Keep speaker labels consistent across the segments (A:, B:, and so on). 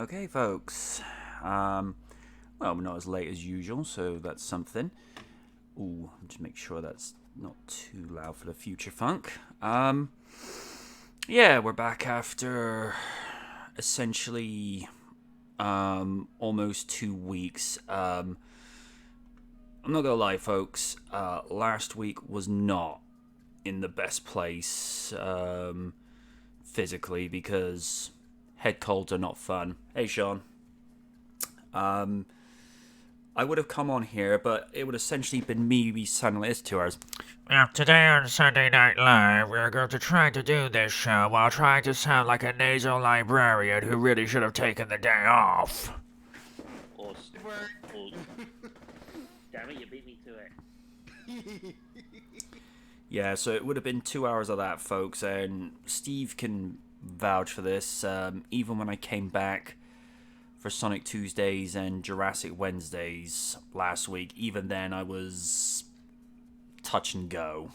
A: Okay, folks. Well, we're not as late as usual, so that's something. Ooh, just make sure that's not too loud for the future funk. Yeah, we're back after essentially almost 2 weeks. I'm not gonna lie, folks. Last week was not in the best place physically because head colds are not fun. Hey, Sean. Um, I would have come on here, but it would essentially been me resigning this 2 hours.
B: Well, today on Sunday Night Live, we're going to try to do this show while trying to sound like a nasal librarian who really should have taken the day off.
C: Or, or damn it, you beat me to it.
A: Yeah, so it would have been 2 hours of that, folks, and Steve can vouch for this. Even when I came back for Sonic Tuesdays and Jurassic Wednesdays last week, even then I was touch and go.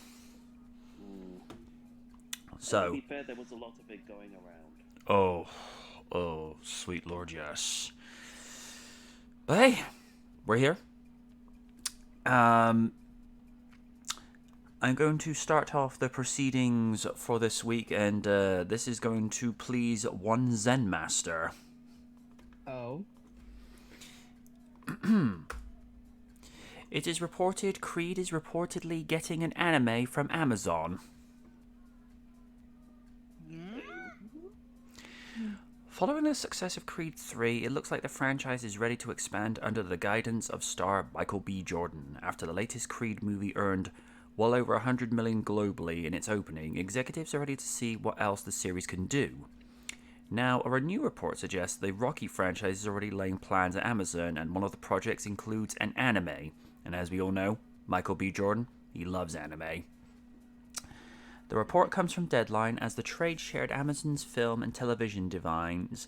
A: So,
C: to be fair, there was a lot of it going around.
A: oh, sweet Lord, yes. But hey, we're here. I'm going to start off the proceedings for this week, and this is going to please one Zen Master.
D: Oh.
A: It is reported Creed is reportedly getting an anime from Amazon. Following the success of Creed 3, it looks like the franchise is ready to expand under the guidance of star Michael B. Jordan. After the latest Creed movie earned well over 100 million globally in its opening, executives are ready to see what else the series can do. Now, a new report suggests the Rocky franchise is already laying plans at Amazon, and one of the projects includes an anime. And as we all know, Michael B. Jordan, he loves anime. The report comes from Deadline as the trade shared Amazon's film and television divisions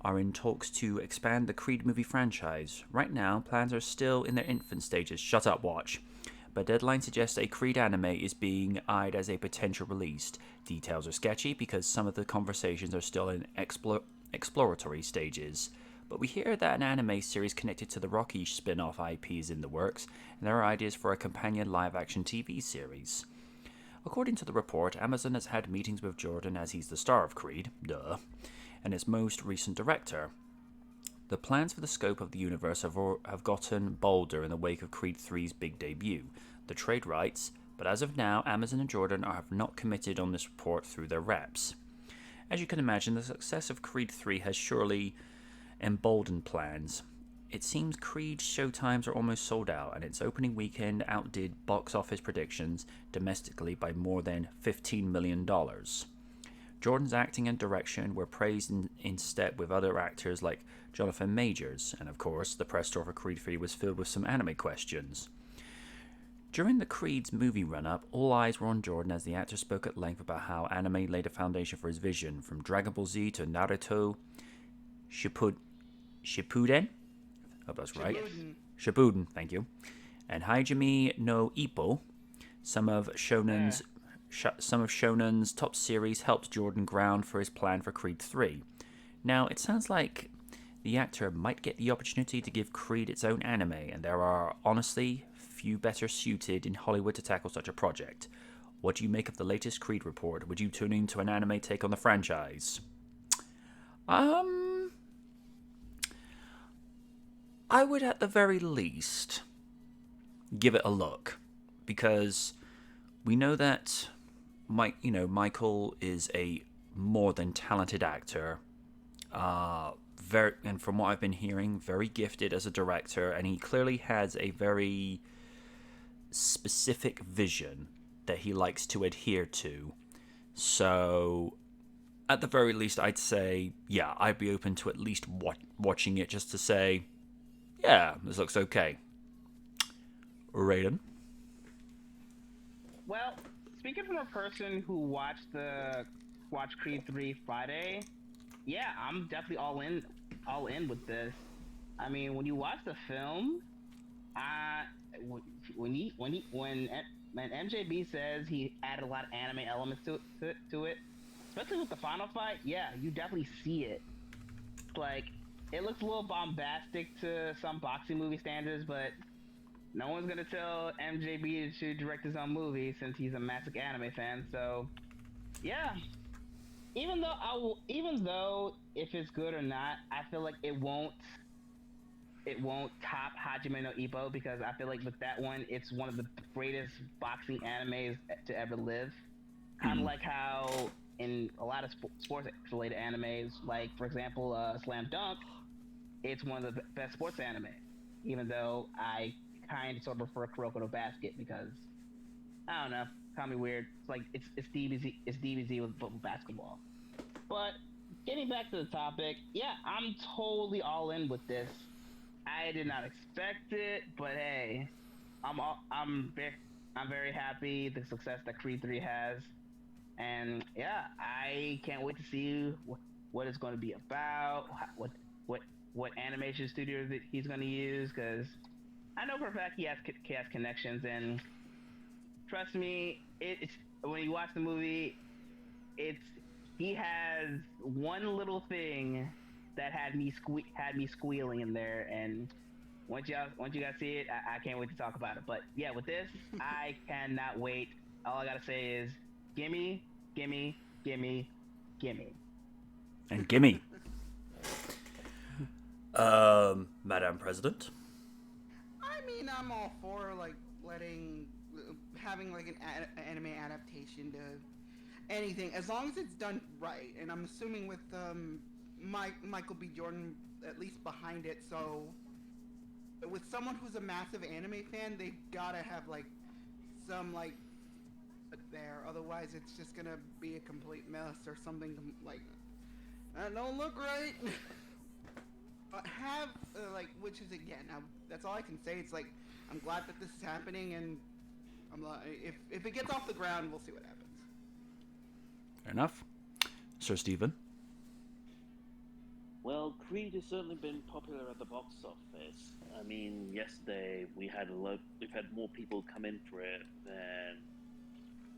A: are in talks to expand the Creed movie franchise. Right now, plans are still in their infant stages. Shut up, watch. But Deadline suggests a Creed anime is being eyed as a potential release. Details are sketchy because some of the conversations are still in exploratory stages. But we hear that an anime series connected to the Rocky spin-off IP is in the works, and there are ideas for a companion live-action TV series. According to the report, Amazon has had meetings with Jordan as he's the star of Creed, and its most recent director. The plans for the scope of the universe have gotten bolder in the wake of Creed 3's big debut. The trade writes, but as of now, Amazon and Jordan have not committed on this report through their reps. As you can imagine, the success of Creed 3 has surely emboldened plans. It seems Creed's showtimes are almost sold out, and its opening weekend outdid box office predictions domestically by more than $15 million. Jordan's acting and direction were praised in step with other actors like Jonathan Majors, and of course, the press tour for Creed 3 was filled with some anime questions. During the Creed's movie run-up, all eyes were on Jordan as the actor spoke at length about how anime laid a foundation for his vision, from Dragon Ball Z to Naruto Shippuden? I hope that's right. Shippuden, thank you. And Hajime no Ippo, some of Shonen's top series helped Jordan ground for his plan for Creed 3. Now, it sounds like the actor might get the opportunity to give Creed its own anime, and there are honestly few better suited in Hollywood to tackle such a project. What do you make of the latest Creed report? Would you tune into an anime take on the franchise? I would at the very least give it a look, because we know that Michael is a more than talented actor. And from what I've been hearing, very gifted as a director, and he clearly has a very specific vision that he likes to adhere to. So, at the very least, I'd say, yeah, I'd be open to at least watching it just to say, yeah, this looks okay. Raiden?
D: Well, speaking from a person who watched Creed 3 Friday, yeah, I'm definitely all in with this. I mean, when you watch the film, when MJB says he added a lot of anime elements to it, especially with the final fight, yeah, you definitely see it. Like, it looks a little bombastic to some boxing movie standards, but no one's gonna tell MJB to direct his own movie since he's a massive anime fan. So yeah, even though if it's good or not, I feel like it won't top Hajime no Ippo because I feel like with that one, it's one of the greatest boxing animes to ever live. Kind of like how in a lot of sports related animes, like for example, Slam Dunk, it's one of the best sports anime. Even though I kind of sort of prefer Kuroko no Basket because I don't know, kind of weird. It's like it's DBZ with basketball. But getting back to the topic, yeah, I'm totally all in with this. I did not expect it, but hey, I'm very happy the success that Creed 3 has, and yeah, I can't wait to see what it's going to be about, what what animation studio that he's going to use, because I know for a fact he has connections, and trust me, it's when you watch the movie, it's he has one little thing that had me squealing in there, and once you guys see it, I can't wait to talk about it. But yeah, with this, I cannot wait. All I gotta say is, gimme, gimme, gimme, gimme.
A: And gimme. Madam President.
E: I mean, I'm all for like having like an anime adaptation to anything as long as it's done right. And I'm assuming with Michael B. Jordan at least behind it, so with someone who's a massive anime fan, they've gotta have like some like there. Otherwise, it's just gonna be a complete mess or something like that don't look right. Which is again, that's all I can say. It's like I'm glad that this is happening, and I'm like, if it gets off the ground, we'll see what happens.
A: Fair enough. Sir Stephen.
C: Well, Creed has certainly been popular at the box office. I mean, yesterday we've had more people come in for it than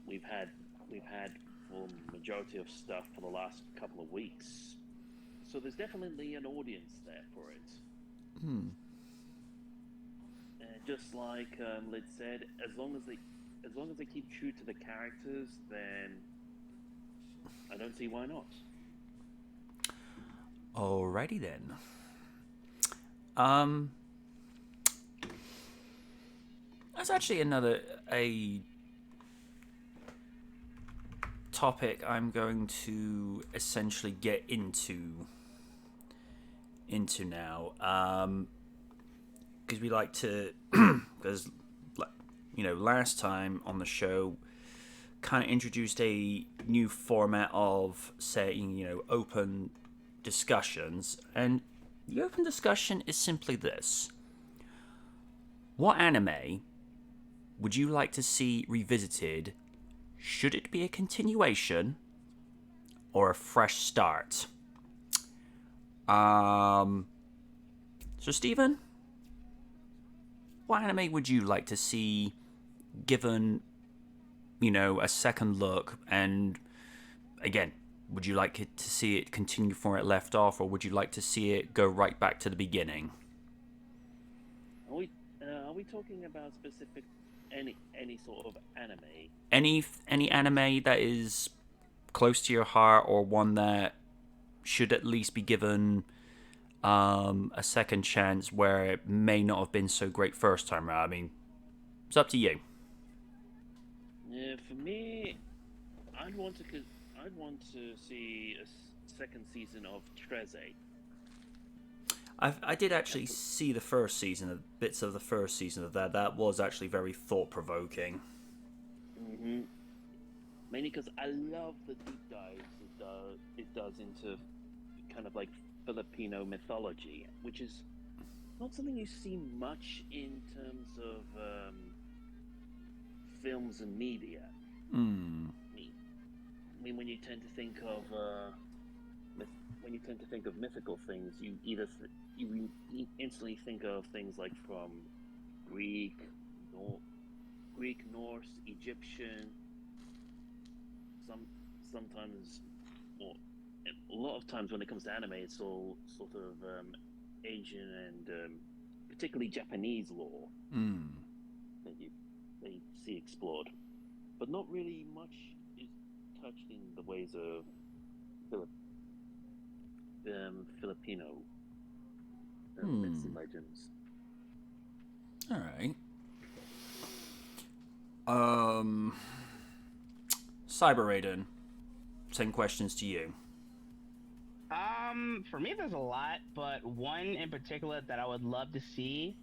C: we've had for the majority of stuff for the last couple of weeks. So there's definitely an audience there for it. And just like Lid said, as long as they keep true to the characters, then I don't see why not.
A: Alrighty then. That's actually a topic I'm going to essentially get into now, because we like to, because last time on the show kind of introduced a new format of saying open discussions, and the open discussion is simply this: what anime would you like to see revisited? Should it be a continuation or a fresh start? So Stephen, what anime would you like to see given, a second look? And again, would you like it to see it continue from where it left off, or would you like to see it go right back to the beginning?
C: Are we talking about specific any sort of anime?
A: Any anime that is close to your heart, or one that should at least be given a second chance where it may not have been so great first time around. I mean, it's up to you.
C: Yeah, for me, I'd want to see a second season of Treze.
A: I did actually see the first season, bits of the first season of that. That was actually very thought-provoking.
C: Mm-hmm. Mainly because I love the deep dives it does into kind of like Filipino mythology, which is not something you see much in terms of films and media. I mean, when you tend to think of mythical things, you you instantly think of things like from Greek, Norse, Egyptian, sometimes more a lot of times when it comes to anime, it's all sort of Asian and particularly Japanese lore
A: Hmm.
C: that you see explored, but not really much is touched in the ways of Philip, Filipino myths and legends.
A: All right. Cyber Raiden. Same questions to you.
D: For me, there's a lot, but one in particular that I would love to see.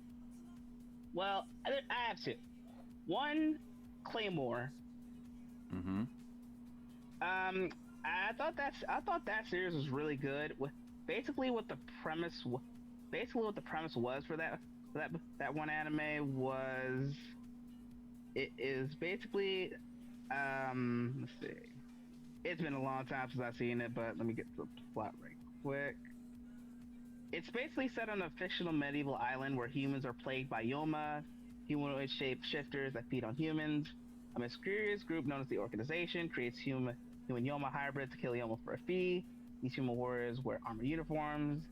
D: Well, I have two. One, Claymore.
A: Mm-hmm.
D: I thought that series was really good. With basically what the premise, what the premise was for that one anime was, it is basically, let's see. It's been a long time since I've seen it, but let me get to the plot right quick. It's basically set on a fictional medieval island where humans are plagued by Yoma, humanoid-shaped shifters that feed on humans. A mysterious group known as the Organization creates human Yoma hybrids to kill Yoma for a fee. These human warriors wear armored uniforms.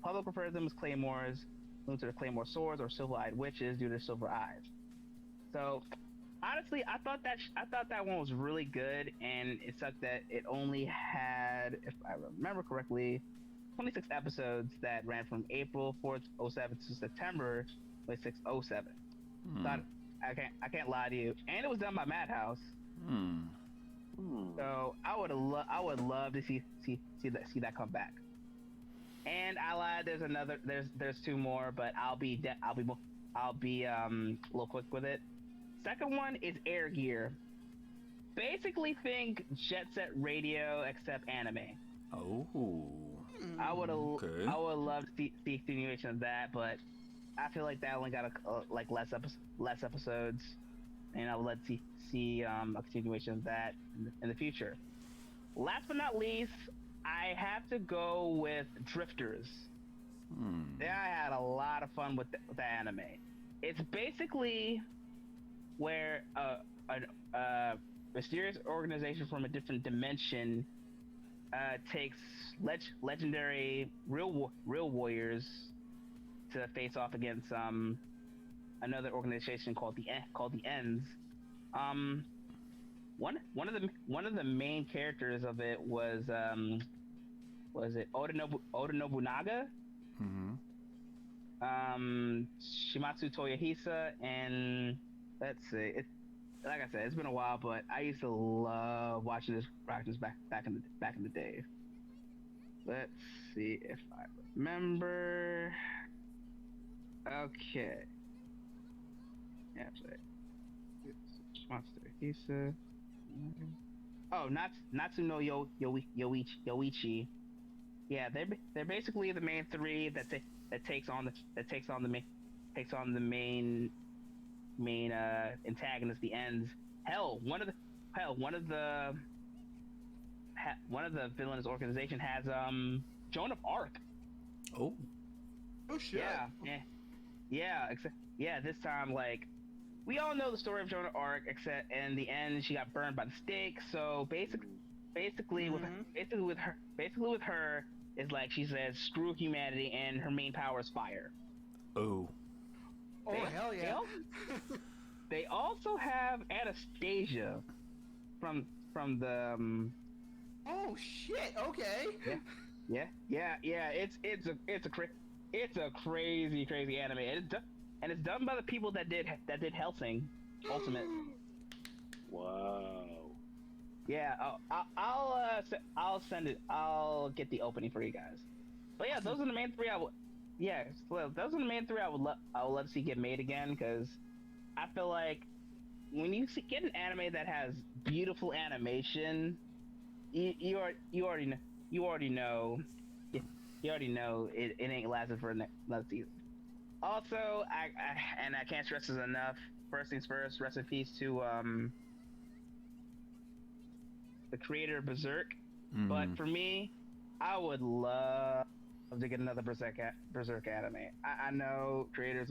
D: Public refers them as claymores, linked to their claymore swords or silver-eyed witches due to their silver eyes. So, honestly, I thought that one was really good, and it sucked that it only had, if I remember correctly, 26 episodes that ran from April 4th, 07 to September 26th, 07. Thought, I can't lie to you, and it was done by Madhouse. So I would love to see that come back. And I lied. There's two more, but I'll be a little quick with it. Second one is Air Gear. Basically, think Jet Set Radio except anime.
A: Oh.
D: I would
A: Okay.
D: love to see the continuation of that, but I feel like that only got less episodes, and I would like to see a continuation of that in the future. Last but not least, I have to go with Drifters. Yeah, I had a lot of fun with the anime. It's basically where a mysterious organization from a different dimension takes legendary real warriors to face off against another organization called the Ends. One of the main characters of it was it Oda Nobunaga, Shimatsu Toyohisa, and let's see, like I said, it's been a while, but I used to love watching this practice back in the day. Let's see if I remember. Okay. Yeah, Shimatsu Toyohisa. Oh, Natsuno Yoichi. Yeah, they're basically the main three that takes on the main antagonist, the Ends. One of the villainous organization has Joan of Arc.
A: Oh.
E: Oh shit.
D: Yeah. This time, like, we all know the story of Joan of Arc, except in the end she got burned by the stake. So basically with her is like she says screw humanity, and her main power is fire.
A: Oh.
E: Oh hell yeah.
D: They also have Anastasia from the
E: Oh shit. Okay.
D: Yeah. It's a crazy anime, and it's done by the people that did Hellsing Ultimate.
C: Wow.
D: Yeah, I'll send it. I'll get the opening for you guys. But yeah, those are the main three. Those are the main three I would love to see get made again, because I feel like when you get an anime that has beautiful animation, you already know it ain't lasting for another season. Also, I can't stress this enough. First things first, rest in peace to the creator of Berserk. But for me, I would love to get another Berserk anime. I know creators,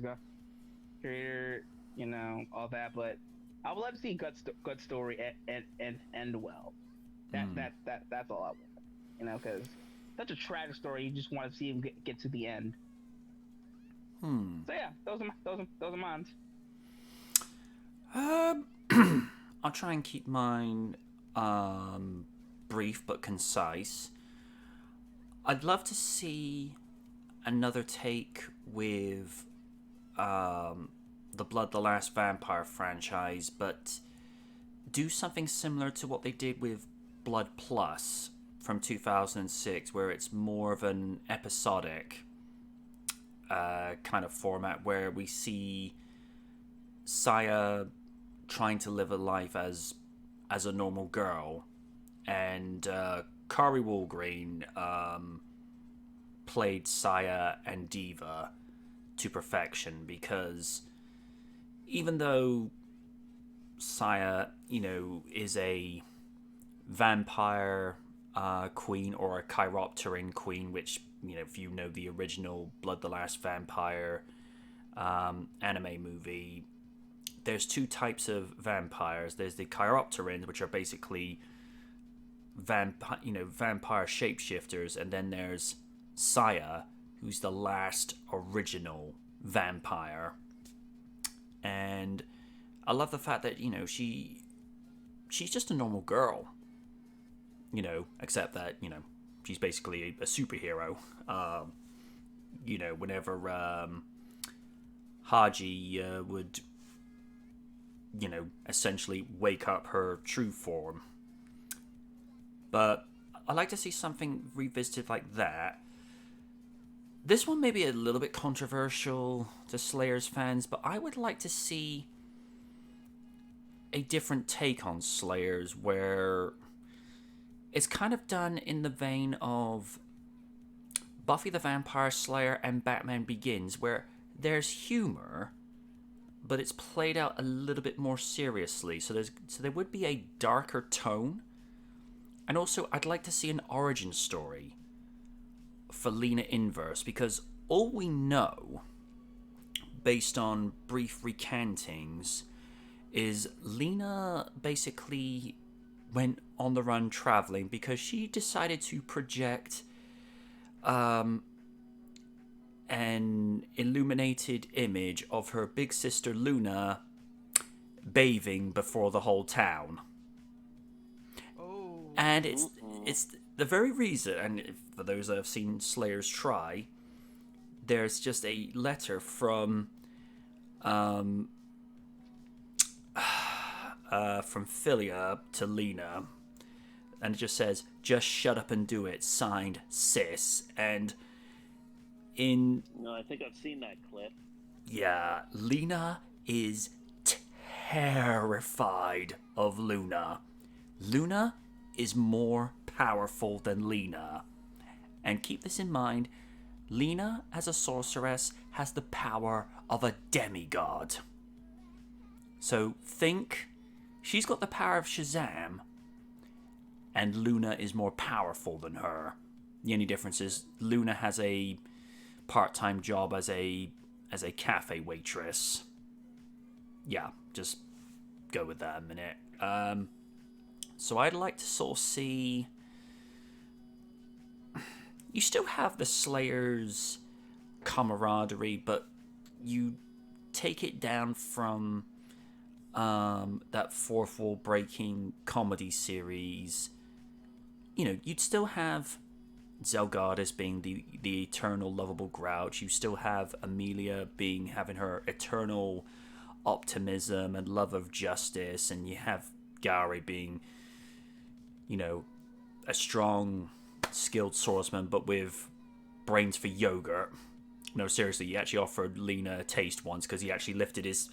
D: all that, but I would love to see good story and end well. That's all I want. because such a tragic story. You just want to see him get to the end. So yeah, those are mine.
A: I'll try and keep mine brief but concise. I'd love to see another take with the Blood the Last Vampire franchise, but do something similar to what they did with Blood Plus from 2006, where it's more of an episodic kind of format where we see Saya trying to live a life as a normal girl, and Kari Walgreen played Saya and Diva to perfection, because even though Saya, is a vampire queen or a chiropteran queen, which, if you know the original Blood the Last Vampire anime movie, there's two types of vampires. There's the chiropterans, which are basically vampire shapeshifters, and then there's Saya, who's the last original vampire. And I love the fact that, she's just a normal girl, except that, she's basically a superhero. Whenever Haji would, essentially wake up her true form. But I like to see something revisited like that. This one may be a little bit controversial to Slayers fans, but I would like to see a different take on Slayers, where it's kind of done in the vein of Buffy the Vampire Slayer and Batman Begins, where there's humor, but it's played out a little bit more seriously. So there would be a darker tone. And also, I'd like to see an origin story for Lena Inverse, because all we know, based on brief recantings, is Lena basically went on the run traveling because she decided to project an illuminated image of her big sister Luna bathing before the whole town.
E: Oh.
A: And it's the very reason, and for those that have seen Slayers try, there's just a letter from Philia to Lena, and it just says, "Just shut up and do it," signed Sis. And
C: No, I think I've seen that clip.
A: yeah, Lena is terrified of Luna. Luna is more powerful than Lena. And keep this in mind, Lena, as a sorceress, has the power of a demigod. So think, she's got the power of Shazam, and Luna is more powerful than her. The only difference is Luna has a part-time job as a cafe waitress. Yeah, just go with that a minute. So I'd like to sort of see... You still have the Slayers camaraderie, but you take it down from that fourth wall breaking comedy series. You'd still have Zelgadis being the eternal lovable grouch. You still have Amelia having her eternal optimism and love of justice, and you have Gary being, a strong, skilled swordsman, but with brains for yogurt. No, seriously, he actually offered Lena a taste once, because he actually lifted his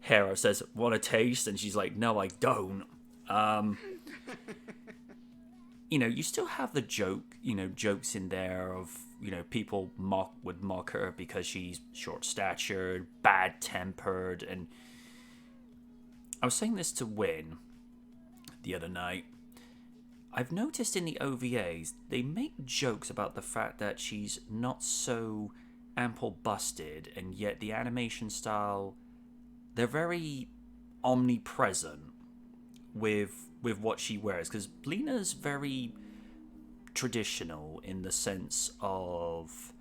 A: hair and says, "Want a taste?" And she's like, "No, I don't." You still have the jokes in there of, people would mock her because she's short-statured, bad-tempered, and I was saying this to Win the other night. I've noticed in the OVAs, they make jokes about the fact that she's not so ample-busted, and yet the animation style, they're very omnipresent with what she wears, because Lena's very traditional in the sense of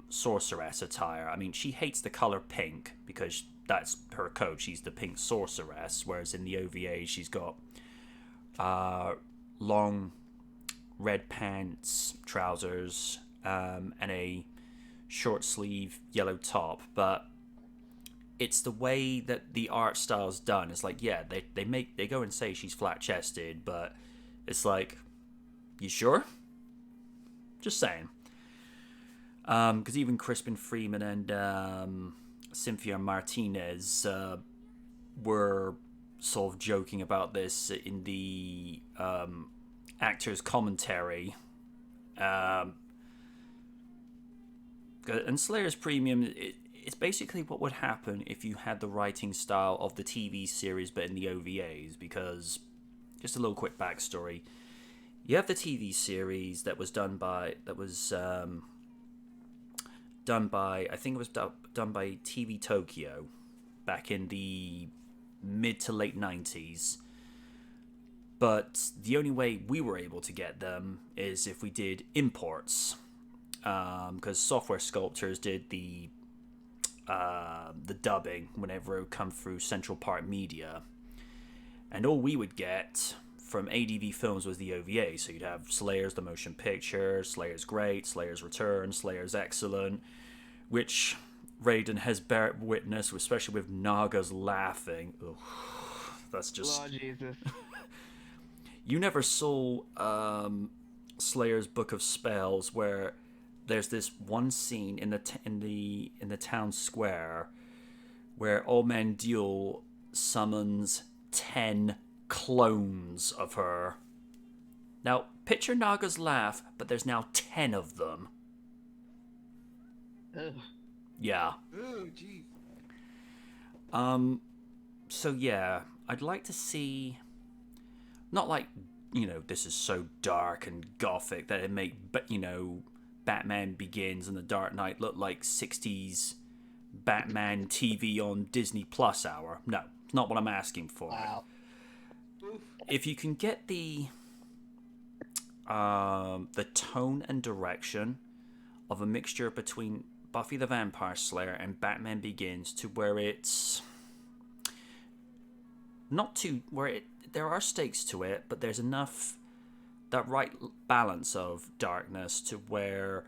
A: sorceress attire. I mean, she hates the color pink because that's her code. She's the pink sorceress, whereas in the OVA she's got long red pants, trousers, and a short sleeve yellow top. But it's the way that the art style's done. It's like, yeah, they go and say she's flat chested, but it's like, you sure? Just saying. Because even Crispin Freeman and Cynthia Martinez were sort of joking about this in the actors' commentary. And Slayer's Premium, it's basically what would happen if you had the writing style of the TV series but in the OVAs, because, just a little quick backstory, you have the TV series that was done by, I think it was done by TV Tokyo back in the mid to late 90s. But the only way we were able to get them is if we did imports, because Software Sculptors did the dubbing whenever it would come through Central Park Media, and all we would get from ADV Films was the OVA. So you'd have Slayers the motion picture, Slayers Great, Slayers Return, Slayers Excellent, which Raiden has bear witness, especially with Naga's laughing. Ugh, that's just...
D: Lord Jesus.
A: You never saw Slayer's Book of Spells, where there's this one scene in the town square where Old summons 10 clones of her. Now, picture Naga's laugh, but there's now 10 of them.
D: Ugh.
A: Yeah.
E: Oh, jeez.
A: So yeah, I'd like to see, not like, this is so dark and gothic that it make, Batman Begins and The Dark Knight look like 60s Batman TV on Disney Plus hour. No, it's not what I'm asking for.
D: Wow.
A: If you can get the tone and direction of a mixture between Buffy the Vampire Slayer and Batman Begins to where it's not too, there are stakes to it, but there's enough, that right balance of darkness to where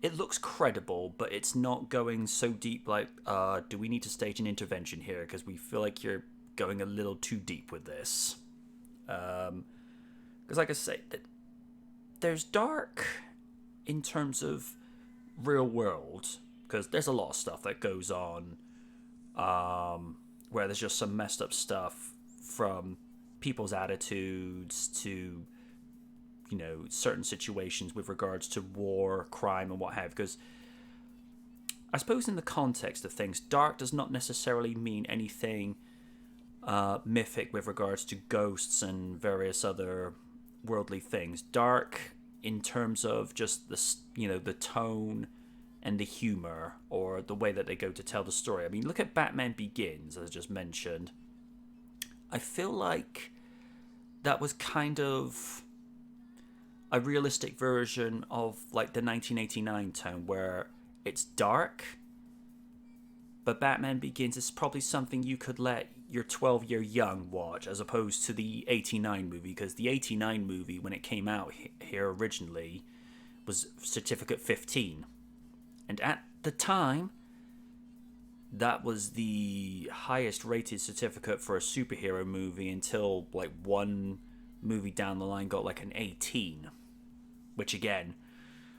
A: it looks credible, but it's not going so deep like, do we need to stage an intervention here? Because we feel like you're going a little too deep with this. Because like I say, there's dark in terms of real world, because there's a lot of stuff that goes on where there's just some messed up stuff, from people's attitudes to certain situations with regards to war, crime, and what have. Because I suppose in the context of things, dark does not necessarily mean anything mythic with regards to ghosts and various other worldly things. Dark in terms of just the tone and the humor, or the way that they go to tell the story. I mean, look at Batman Begins, as I just mentioned. I feel like that was kind of a realistic version of like the 1989 tone, where it's dark, but Batman Begins is probably something you could let your 12-year young watch, as opposed to the 89 movie, because the 89 movie, when it came out here originally, was Certificate 15. And at the time, that was the highest rated certificate for a superhero movie, until like one movie down the line got like an 18. Which again,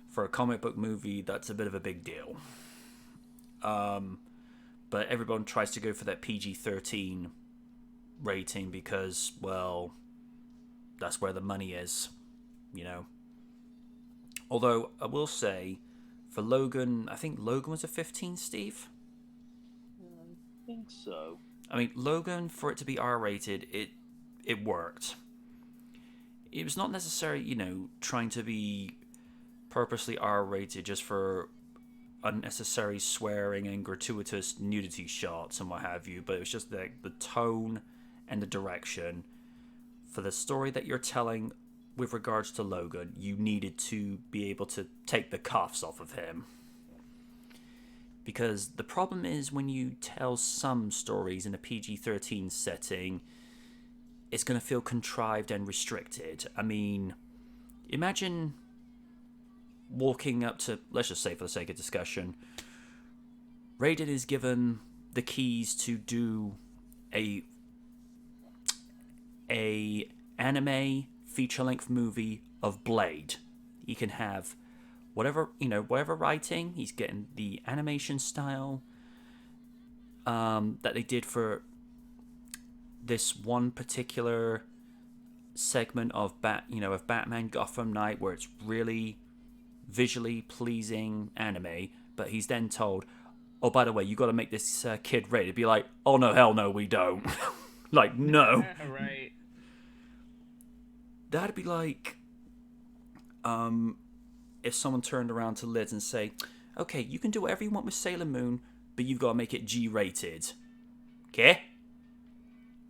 A: for a comic book movie, that's a bit of a big deal. But everyone tries to go for that PG-13 rating because, well, that's where the money is, Although, I will say, for Logan, I think Logan was a 15, Steve?
C: I think so.
A: I mean, Logan, for it to be R-rated, it worked. It was not necessarily, trying to be purposely R-rated just for unnecessary swearing and gratuitous nudity shots and what have you, but it was just the tone and the direction for the story that you're telling with regards to Logan, you needed to be able to take the cuffs off of him. Because the problem is when you tell some stories in a PG-13 setting, it's going to feel contrived and restricted. I mean, imagine walking up to, let's just say for the sake of discussion, Raiden is given the keys to do a anime feature-length movie of Blade. He can have whatever writing. He's getting the animation style that they did for this one particular segment of Batman Gotham Knight, where it's really visually pleasing anime. But he's then told, "Oh, by the way, you got to make this kid ready." To be like, "Oh no, hell no, we don't." Like, no.
D: Right.
A: That'd be like, if someone turned around to Liz and say, "Okay, you can do whatever you want with Sailor Moon, but you've got to make it G-rated." Okay?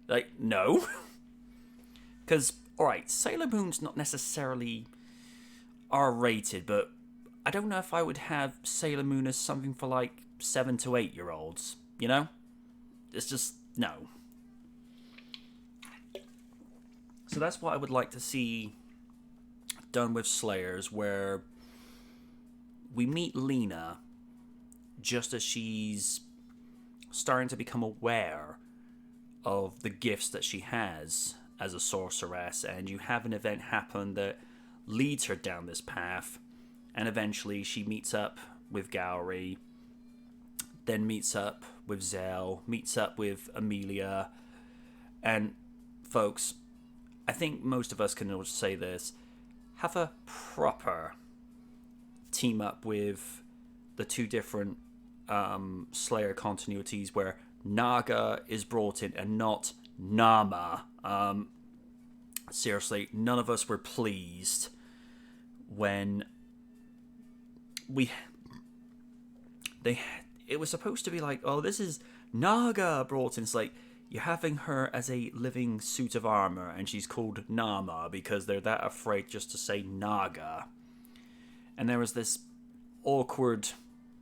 A: Like, no. Because, alright, Sailor Moon's not necessarily R-rated, but I don't know if I would have Sailor Moon as something for, like, 7 to 8 year olds. You know? It's just, no. So that's what I would like to see done with Slayers, where we meet Lena just as she's starting to become aware of the gifts that she has as a sorceress, and you have an event happen that leads her down this path, and eventually she meets up with Gowry, then meets up with Zell, meets up with Amelia, and folks, I think most of us can say this, have a proper team up with the two different Slayer continuities where Naga is brought in and not Nama. Seriously, none of us were pleased when it was supposed to be like, oh, this is Naga brought in. It's like, you're having her as a living suit of armor, and she's called Nama because they're that afraid just to say Naga. And there was this awkward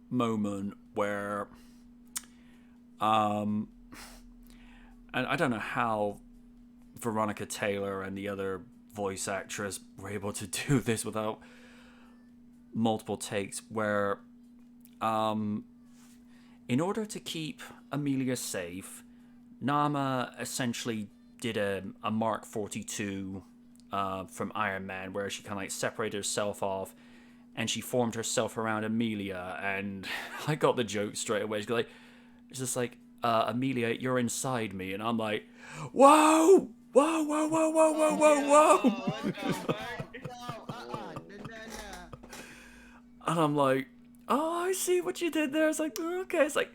A: moment where, and I don't know how Veronica Taylor and the other voice actress were able to do this without multiple takes, where, in order to keep Amelia safe, Nama essentially did a Mark 42 from Iron Man, where she kind of like separated herself off and she formed herself around Amelia. And I got the joke straight away. She's like, it's just like, Amelia, you're inside me. And I'm like, whoa, whoa, whoa, whoa, whoa, whoa, whoa, whoa. And I'm like, oh, I see what you did there. It's like, okay. It's like,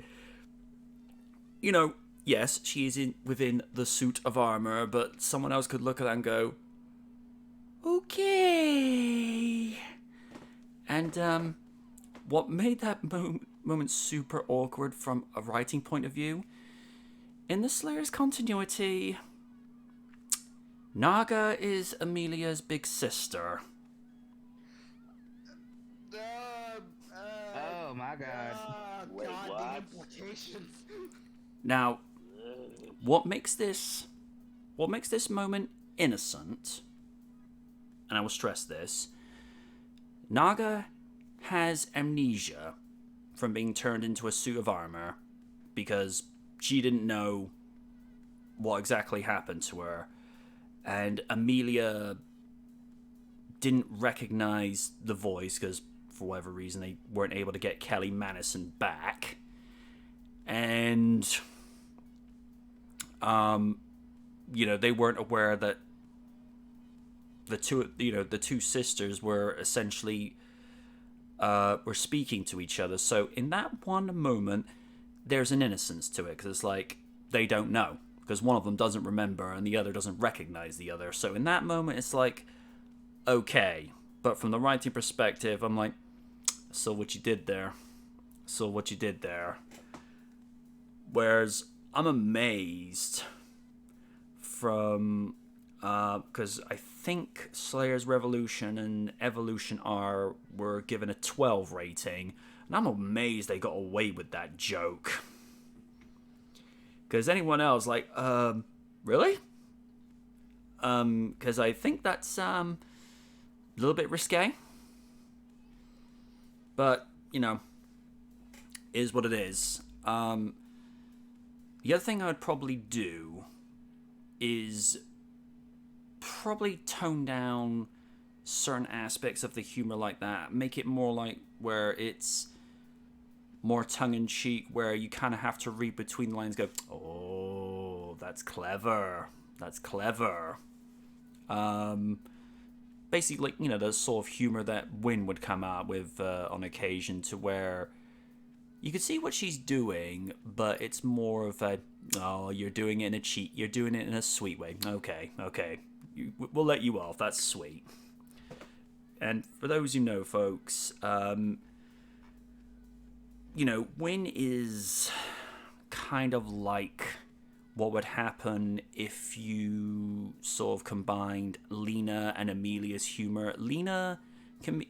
A: you know, yes, she is within the suit of armor, but someone else could look at that and go, okay. And what made that moment super awkward from a writing point of view, in the Slayer's continuity, Naga is Amelia's big sister.
D: Oh my god.
C: Wait,
E: God,
C: what?
E: the implications.
A: Now, what makes this moment innocent, and I will stress this, Naga has amnesia from being turned into a suit of armor because she didn't know what exactly happened to her, and Amelia didn't recognize the voice because for whatever reason they weren't able to get Kelly Madison back, and they weren't aware that the two sisters were essentially were speaking to each other. So in that one moment, there's an innocence to it, because it's like they don't know, because one of them doesn't remember and the other doesn't recognize the other. So in that moment, it's like, okay. But from the writing perspective, I'm like, I saw what you did there. Whereas I'm amazed from because I think Slayer's Revolution and Evolution R were given a 12 rating, and I'm amazed they got away with that joke. Because anyone else, like, really? Because I think that's a little bit risque. But, you know, is what it is. The other thing I would probably do is probably tone down certain aspects of the humor like that. Make it more like where it's more tongue-in-cheek, where you kind of have to read between the lines, go, oh, that's clever. That's clever. Basically, you know, the sort of humor that Wynn would come out with on occasion, to where you can see what she's doing, but it's more of a, oh, you're doing it in a sweet way. Okay. We'll let you off. That's sweet. And for those who know, folks, you know, Wynn is kind of like what would happen if you sort of combined Lena and Amelia's humor. Lena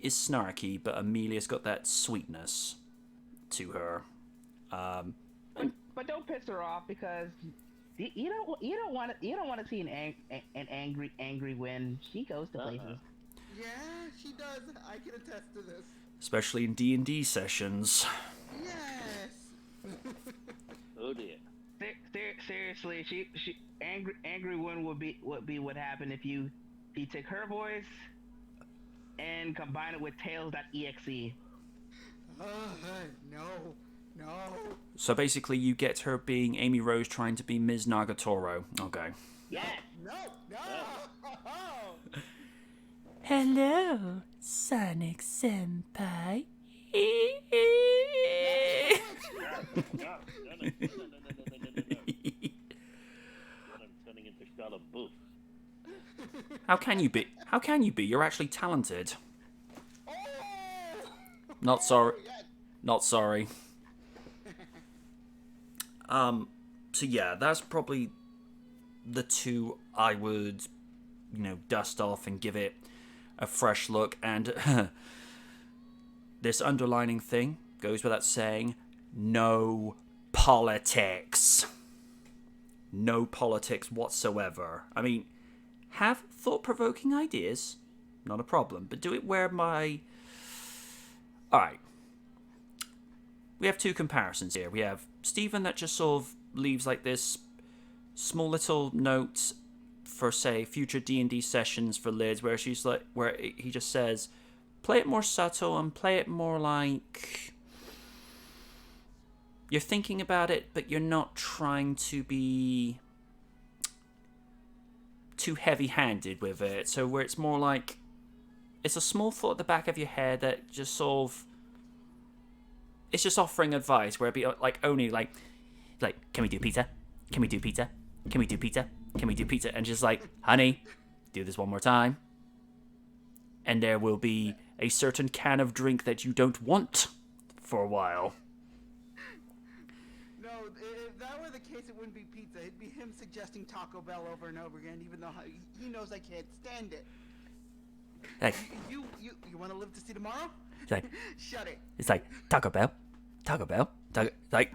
A: is snarky, but Amelia's got that sweetness to her.
D: But don't piss her off, because you don't want to see an angry Wynn. She goes to places.
E: Yeah, she does. I can attest to this.
A: Especially in D&D sessions.
E: Yes.
C: Oh dear.
D: Seriously, she angry Wynn would be what happened if you take her voice and combine it with Tails.exe.
E: No.
A: So basically, you get her being Amy Rose trying to be Ms. Nagatoro. Okay.
D: Yes.
E: No.
A: Hello, Sonic Senpai.
C: No. I'm turning into Charlotte Booth.
A: How can you be? You're actually talented. Not sorry. Not sorry. So yeah, that's probably the two I would, you know, dust off and give it a fresh look. And this underlining thing goes without saying, no politics. No politics whatsoever. I mean, have thought-provoking ideas, not a problem, but do it where my... Alright. We have two comparisons here. We have Stephen that just sort of leaves like this small little note for, say, future D&D sessions for Liz, where she's like, where he just says, play it more subtle and play it more like you're thinking about it, but you're not trying to be too heavy-handed with it. So where it's more like, it's a small thought at the back of your head that just sort of, it's just offering advice, where it'd be like only like, can we do pizza? Can we do pizza? Can we do pizza? Can we do pizza? And just like, honey, do this one more time. And there will be a certain can of drink that you don't want for a while.
E: No, if that were the case, it wouldn't be pizza. It'd be him suggesting Taco Bell over and over again, even though he knows I can't stand it.
A: Like,
E: You want to live to see tomorrow?
A: like,
E: Shut it.
A: it's like, Taco Bell, like,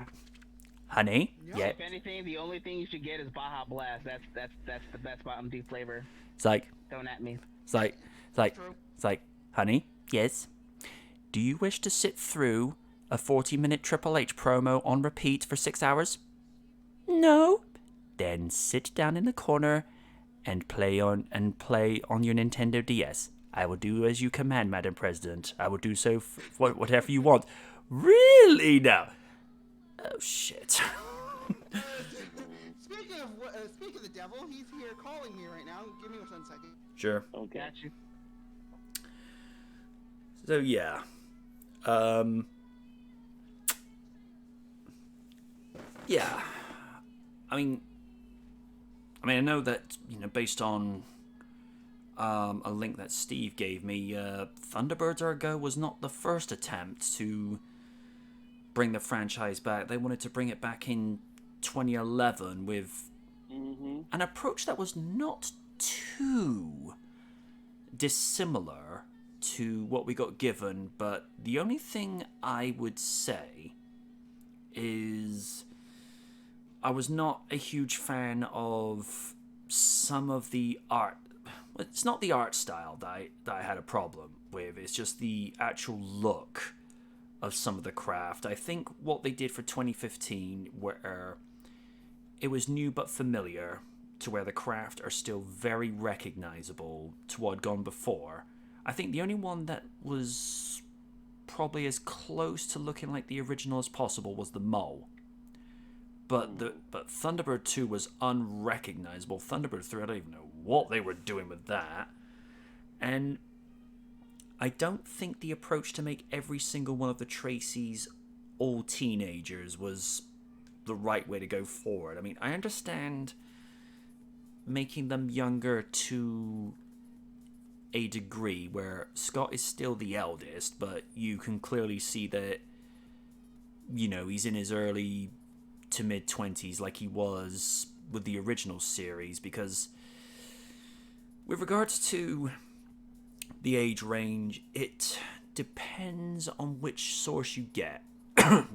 A: honey,
E: No.
A: yeah.
D: If anything, the only thing you should get is Baja Blast. That's the best Mountain Dew flavor.
A: It's like,
D: Don't at me.
A: it's like, honey, yes. Do you wish to sit through a 40-minute Triple H promo on repeat for 6 hours? No. Then sit down in the corner and play on your Nintendo DS. I will do as you command, Madam President. I will do so whatever you want. Really now? Oh shit.
E: Speaking of the devil, he's here calling me right now. Give me 1 second.
A: Sure.
C: Okay.
D: Got you.
A: So yeah. Yeah. I mean, I know that, you know, based on a link that Steve gave me, Thunderbirds Are a Go was not the first attempt to bring the franchise back. They wanted to bring it back in 2011 with an approach that was not too dissimilar to what we got given, but the only thing I would say is I was not a huge fan of some of the art. It's not the art style that I had a problem with, it's just the actual look of some of the craft. I think what they did for 2015, where it was new but familiar, to where the craft are still very recognizable to what had gone before. I think the only one that was probably as close to looking like the original as possible was the mole. But Thunderbird 2 was unrecognizable. Thunderbird 3, I don't even know what they were doing with that. And I don't think the approach to make every single one of the Tracys all teenagers was the right way to go forward. I mean, I understand making them younger to a degree, where Scott is still the eldest, but you can clearly see that, you know, he's in his early to mid-20s like he was with the original series, because with regards to the age range, it depends on which source you get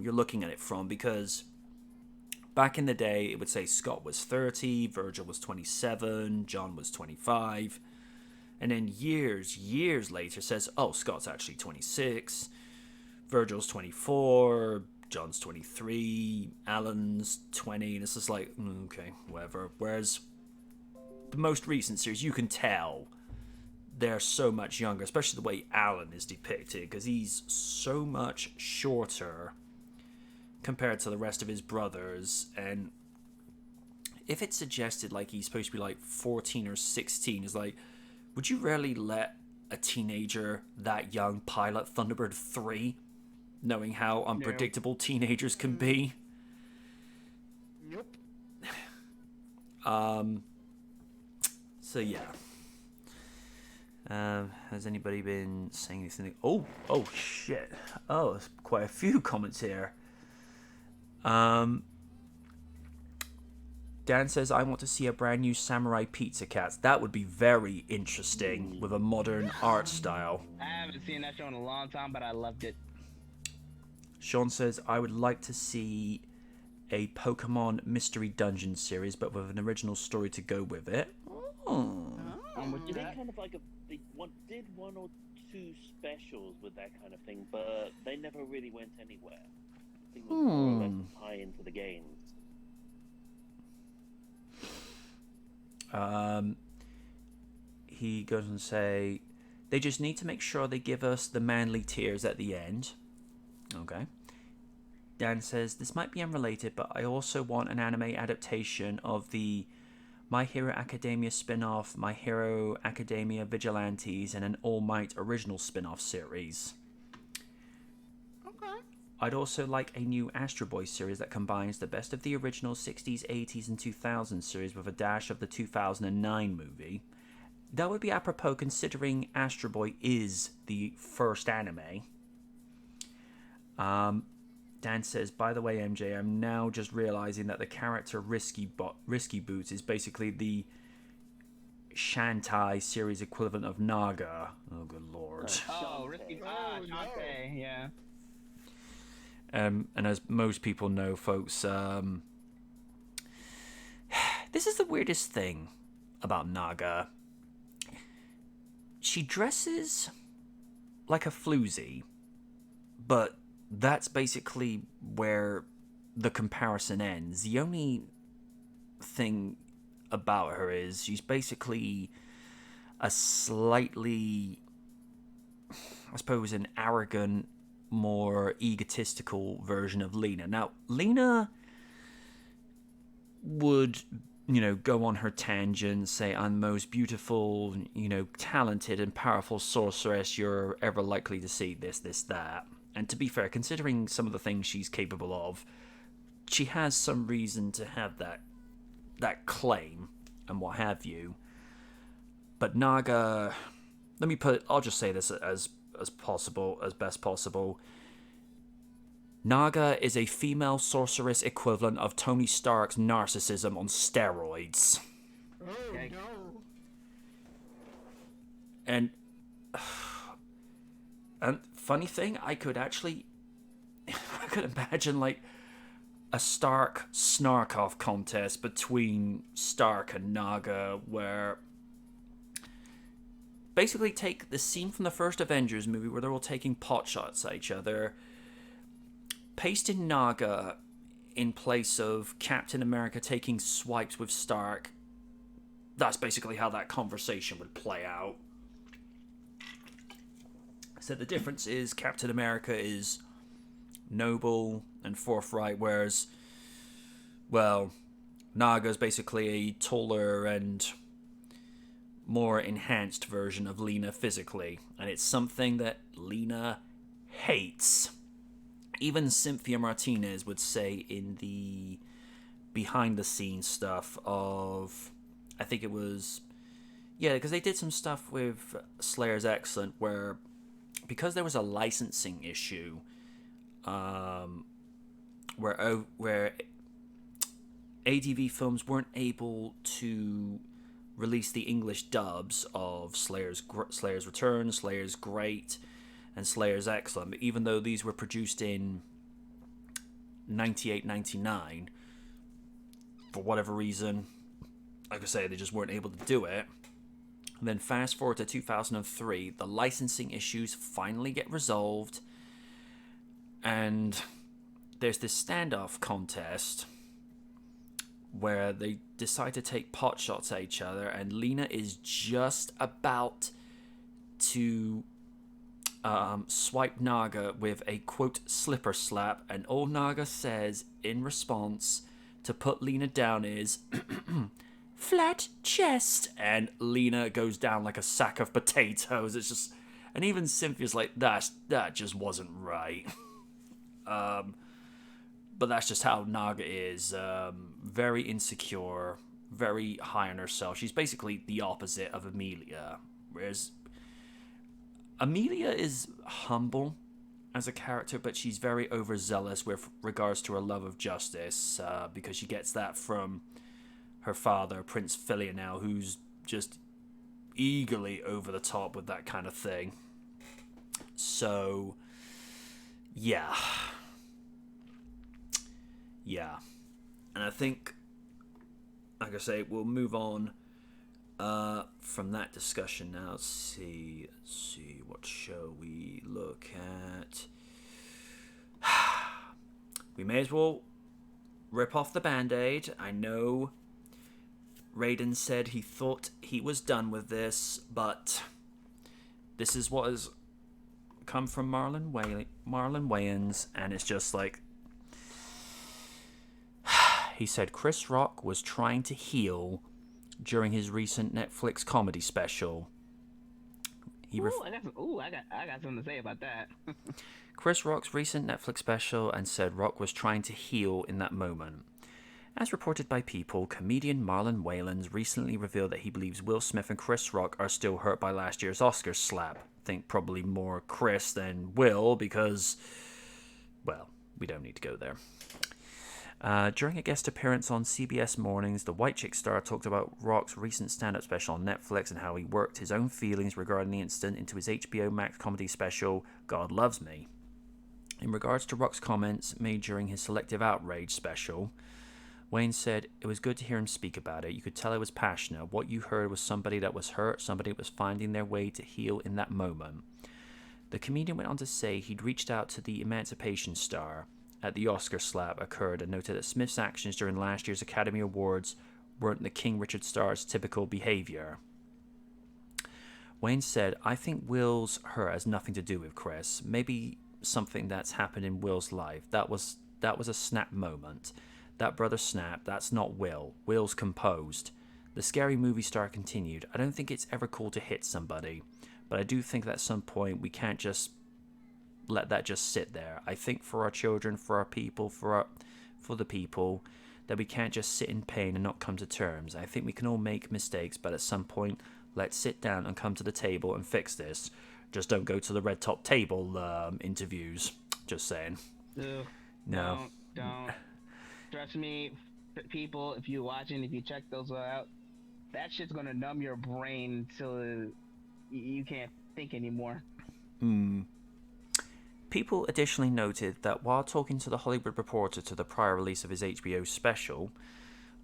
A: you're looking at it from, because back in the day it would say Scott was 30, Virgil was 27, John was 25, and then years later says, oh, Scott's actually 26, Virgil's 24, John's 23, Alan's 20, and it's just like, okay, whatever. Whereas the most recent series, you can tell they're so much younger, especially the way Alan is depicted, because he's so much shorter compared to the rest of his brothers. And if it's suggested like he's supposed to be like 14 or 16, it's like, would you really let a teenager that young pilot Thunderbird 3, knowing how unpredictable teenagers can be?
E: Nope.
A: So yeah. Has anybody been saying anything? Oh shit. Oh, there's quite a few comments here. Dan says, I want to see a brand new Samurai Pizza Cats. That would be very interesting with a modern art style.
D: I haven't seen that show in a long time, but I loved it.
A: Sean says, I would like to see a Pokemon Mystery Dungeon series, but with an original story to go with it.
C: They kind of like did one or two specials with that kind of thing, but they never really went anywhere. I think it was more or less a tie into the games.
A: He goes on to say, they just need to make sure they give us the manly tears at the end. Okay. Dan says, this might be unrelated, but I also want an anime adaptation of the My Hero Academia spin-off, My Hero Academia Vigilantes, and an All Might original spin-off series.
E: Okay.
A: I'd also like a new Astro Boy series that combines the best of the original 60s, 80s, and 2000s series with a dash of the 2009 movie. That would be apropos considering Astro Boy is the first anime. Dan says, by the way, MJ, I'm now just realizing that the character Risky Boots is basically the Shantae series equivalent of Naga. Oh, good lord.
D: Risky.
E: Oh,
D: Shantae, yeah.
A: And as most people know, folks, this is the weirdest thing about Naga. She dresses like a floozy, but that's basically where the comparison ends. The only thing about her is she's basically a slightly, I suppose, an arrogant, more egotistical version of Lena. Now, Lena would, go on her tangent, say, I'm the most beautiful, talented and powerful sorceress you're ever likely to see, this, that. And to be fair, considering some of the things she's capable of, she has some reason to have that claim and what have you. But Naga, I'll just say this as best possible. Naga is a female sorceress equivalent of Tony Stark's narcissism on steroids.
E: Oh, no.
A: And funny thing, I could imagine like a Stark Snarkov contest between Stark and Naga, where basically take the scene from the first Avengers movie where they're all taking pot shots at each other, paste in Naga in place of Captain America taking swipes with Stark. That's basically how that conversation would play out. So the difference is Captain America is noble and forthright, whereas, well, Naga's basically a taller and more enhanced version of Lena physically, and it's something that Lena hates. Even Cynthia Martinez would say in the behind the scenes stuff of, I think it was, yeah, because they did some stuff with Slayer's Excellent where, because there was a licensing issue, where ADV Films weren't able to release the English dubs of Slayer's Return, Slayer's Great, and Slayer's Excellent, even though these were produced in 98-99, for whatever reason, like I say, they just weren't able to do it. And then fast forward to 2003, the licensing issues finally get resolved, and there's this standoff contest where they decide to take pot shots at each other, and Lena is just about to swipe Naga with a quote slipper slap, and all Naga says in response to put Lena down is flat chest, and Lena goes down like a sack of potatoes. It's just, and even Cynthia's like, that just wasn't right. But that's just how Naga is. Very insecure, very high on herself. She's basically the opposite of Amelia, whereas Amelia is humble as a character, but she's very overzealous with regards to her love of justice, because she gets that from her father, Prince Philionel, who's just eagerly over the top with that kind of thing. So, yeah. And I think, like I say, we'll move on from that discussion now. Let's see, what shall we look at? We may as well rip off the Band-Aid. I know Raiden said he thought he was done with this, but this is what has come from Marlon Wayans, and it's just like, he said Chris Rock was trying to heal during his recent Netflix comedy special. I
D: got something to say about that.
A: Chris Rock's recent Netflix special, and said Rock was trying to heal in that moment. As reported by People, comedian Marlon Wayans recently revealed that he believes Will Smith and Chris Rock are still hurt by last year's Oscars slap. I think probably more Chris than Will, because, well, we don't need to go there. During a guest appearance on CBS Mornings, the White Chick star talked about Rock's recent stand-up special on Netflix and how he worked his own feelings regarding the incident into his HBO Max comedy special, God Loves Me. In regards to Rock's comments made during his Selective Outrage special, Wayne said, "It was good to hear him speak about it. You could tell it was passionate. What you heard was somebody that was hurt, somebody that was finding their way to heal in that moment." The comedian went on to say he'd reached out to the Emancipation star at the Oscar slap occurred, and noted that Smith's actions during last year's Academy Awards weren't the King Richard star's typical behavior. Wayne said, "I think Will's hurt has nothing to do with Chris. Maybe something that's happened in Will's life. That was a snap moment. That brother snapped. That's not Will. Will's composed." The Scary Movie star continued, "I don't think it's ever cool to hit somebody, but I do think that at some point we can't just let that just sit there. I think for our children, for our people, for the people, that we can't just sit in pain and not come to terms. I think we can all make mistakes, but at some point, let's sit down and come to the table and fix this. Just don't go to the Red Top Table interviews. Just saying."
D: Ugh,
A: No.
D: Don't. Trust me, people, if you're watching, if you check those out, that shit's gonna numb your brain till you can't think anymore.
A: People additionally noted that while talking to the Hollywood Reporter to the prior release of his HBO special,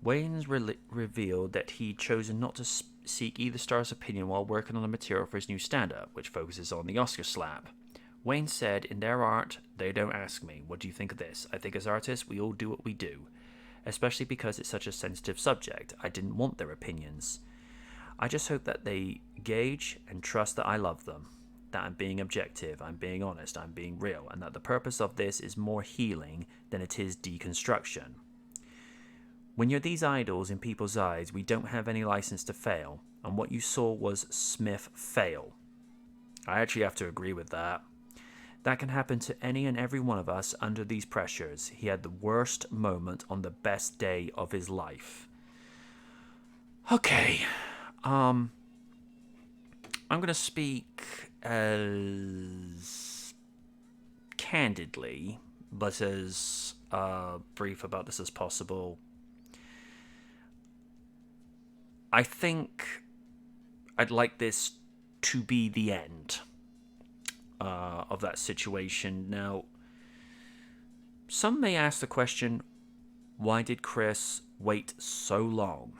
A: Wayans revealed that he'd chosen not to seek either star's opinion while working on the material for his new stand-up, which focuses on the Oscar slap. Wayne said, "In their art, they don't ask me, what do you think of this? I think as artists, we all do what we do, especially because it's such a sensitive subject. I didn't want their opinions. I just hope that they gauge and trust that I love them, that I'm being objective, I'm being honest, I'm being real, and that the purpose of this is more healing than it is deconstruction. When you're these idols in people's eyes, we don't have any license to fail, and what you saw was Smith fail." I actually have to agree with that. That can happen to any and every one of us under these pressures. He had the worst moment on the best day of his life. Okay. I'm going to speak as candidly, but as brief about this as possible. I think I'd like this to be the end of that situation. Now, some may ask the question, why did Chris wait so long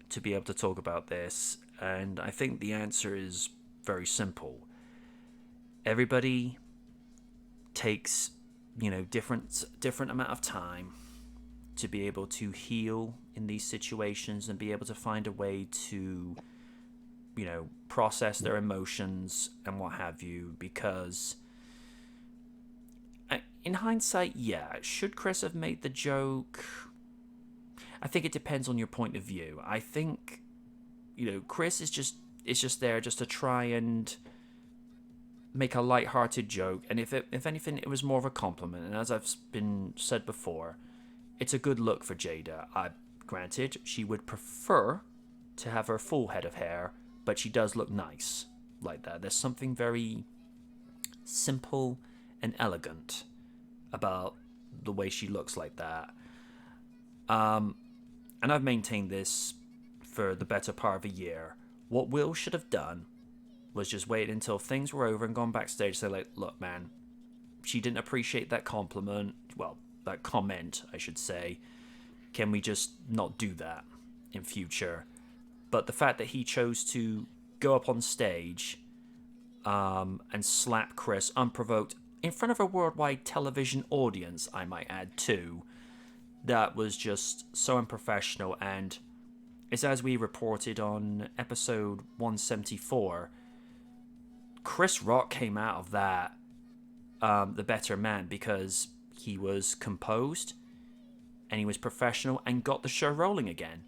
A: to be able to talk about this? And I think the answer is very simple. Everybody takes, different amount of time to be able to heal in these situations and be able to find a way to, process their emotions and what have you, because in hindsight, yeah, should Chris have made the joke? I think it depends on your point of view. I think, Chris is just there just to try and make a light-hearted joke, and if anything, it was more of a compliment. And as I've been said before, it's a good look for Jada. Granted, she would prefer to have her full head of hair, but she does look nice like that. There's something very simple and elegant about the way she looks like that. And I've maintained this for the better part of a year. What Will should have done was just wait until things were over and gone backstage and say, like, look, man, she didn't appreciate that compliment. Well, that comment, I should say. Can we just not do that in future? But the fact that he chose to go up on stage and slap Chris unprovoked in front of a worldwide television audience, I might add too, that was just so unprofessional. And it's as we reported on episode 174, Chris Rock came out of that the better man, because he was composed and he was professional and got the show rolling again.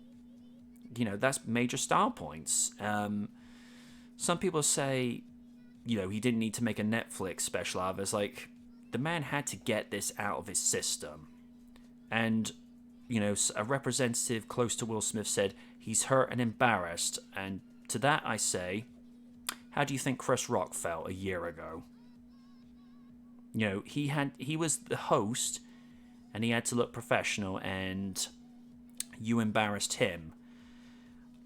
A: That's major style points. Some people say, he didn't need to make a Netflix special out of it. It's like, the man had to get this out of his system. And, a representative close to Will Smith said he's hurt and embarrassed. And to that I say, how do you think Chris Rock felt a year ago? He was the host and he had to look professional, and you embarrassed him.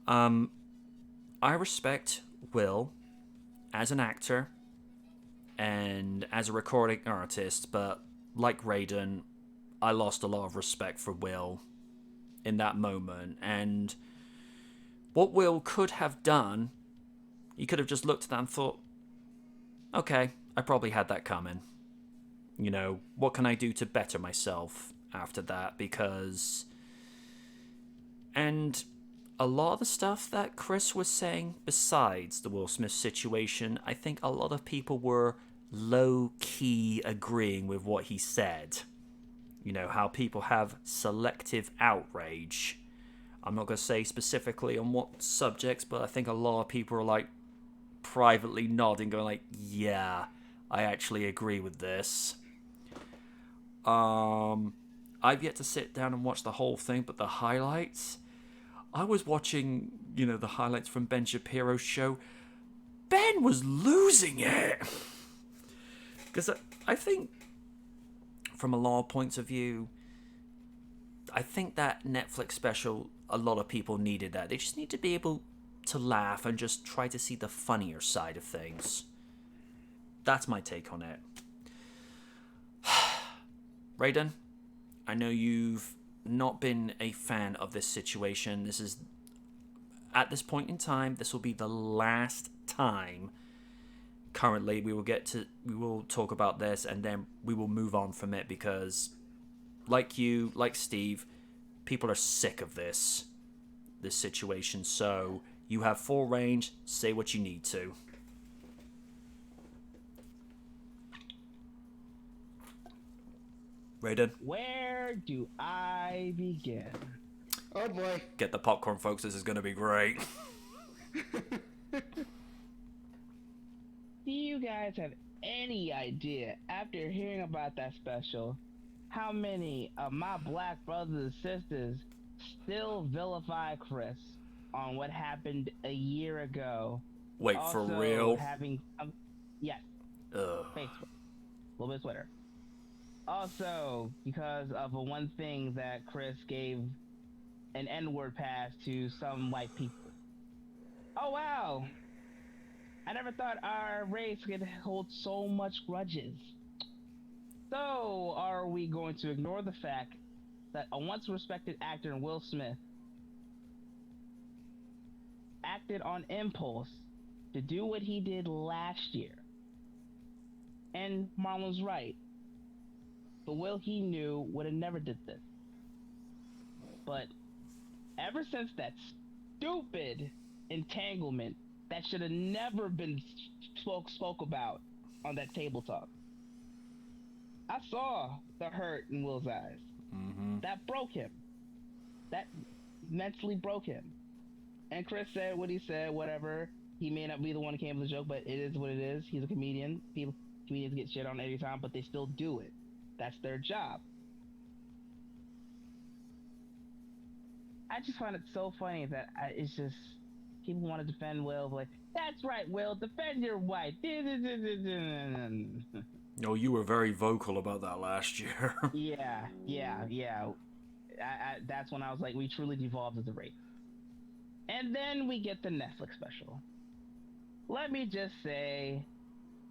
A: I respect Will as an actor and as a recording artist, but like Raiden, I lost a lot of respect for Will in that moment. And what Will could have done, he could have just looked at that and thought, okay, I probably had that coming. What can I do to better myself after that? And a lot of the stuff that Chris was saying, besides the Will Smith situation, I think a lot of people were low-key agreeing with what he said. How people have selective outrage. I'm not going to say specifically on what subjects, but I think a lot of people are like privately nodding, going like, yeah, I actually agree with this. I've yet to sit down and watch the whole thing, but the highlights, I was watching, the highlights from Ben Shapiro's show. Ben was losing it. Because I think, from a lot of points of view, I think that Netflix special, a lot of people needed that. They just need to be able to laugh and just try to see the funnier side of things. That's my take on it. Raiden, I know you've not been a fan of this situation. This is, at this point in time, this will be the last time. Currently, we will talk about this, and then we will move on from it, because like you, like Steve, people are sick of this situation. So you have full range. Say what you need to. Raiden,
D: Where do I begin?
E: Oh boy.
A: get the popcorn, folks. This is going to be great.
D: Do you guys have any idea, after hearing about that special, how many of my black brothers and sisters still vilify Chris on what happened a year ago?
A: Wait,
D: Also,
A: for real?
D: Having, yes,
A: Ugh.
D: Facebook, a little bit Twitter. Also, because of a one thing that Chris gave an N-word pass to some white people. Oh wow! I never thought our race could hold so much grudges. So, are we going to ignore the fact that a once respected actor in Will Smith acted on impulse to do what he did last year? And Marlon's right. But Will, he knew, would have never did this. But ever since that stupid entanglement that should have never been spoke about on that table talk, I saw the hurt in Will's eyes.
A: Mm-hmm.
D: That broke him. That mentally broke him. And Chris said what he said, whatever. He may not be the one who came up with the joke, but it is what it is. He's a comedian. Comedians get shit on every time, but they still do it. That's their job. I just find it so funny that it's just people want to defend Will, like, that's right, Will, defend your wife.
A: No, you were very vocal about that last year.
D: Yeah. That's when I was like, we truly devolved as a race. And then we get the Netflix special. Let me just say,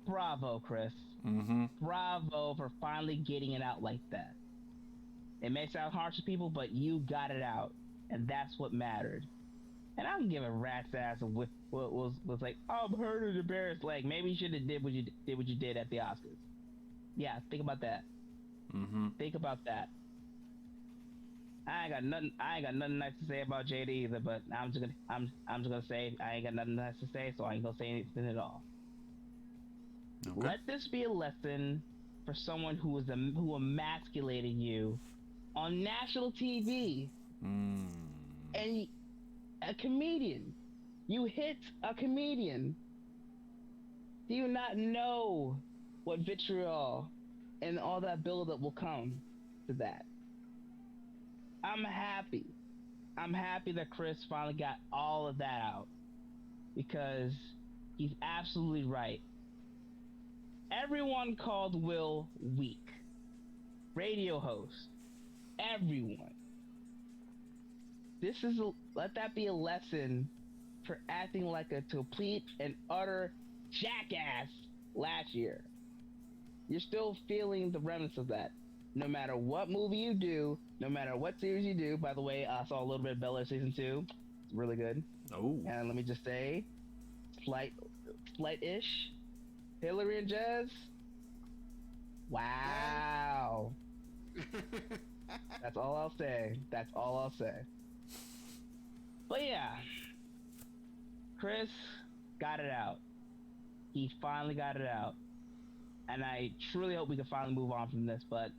D: bravo, Chris.
A: Mm-hmm.
D: Bravo for finally getting it out like that. It may sound harsh to people, but you got it out, and that's what mattered. And I don't give a rat's ass of what was like, oh, I'm hurt and embarrassed. Like, maybe you should have did what you did at the Oscars. Yeah, think about that.
A: Mm-hmm.
D: Think about that. I ain't got nothing nice to say about JD either, but I'm just gonna say I ain't got nothing nice to say, so I ain't gonna say anything at all.
A: Okay.
D: Let this be a lesson for someone who emasculated you on national TV.
A: Mm.
D: And a comedian. You hit a comedian. Do you not know what vitriol and all that buildup will come to that? I'm happy. I'm happy that Chris finally got all of that out, because he's absolutely right. Everyone called Will weak. Radio host. Everyone. Let that be a lesson for acting like a complete and utter jackass last year. You're still feeling the remnants of that. No matter what movie you do, no matter what series you do. By the way, I saw a little bit of Bel Air season 2. It's really good.
A: Oh.
D: And let me just say, slight-ish. Hillary and Jez. Wow. That's all I'll say. That's all I'll say. But yeah, Chris got it out. He finally got it out. And I truly hope we can finally move on from this, but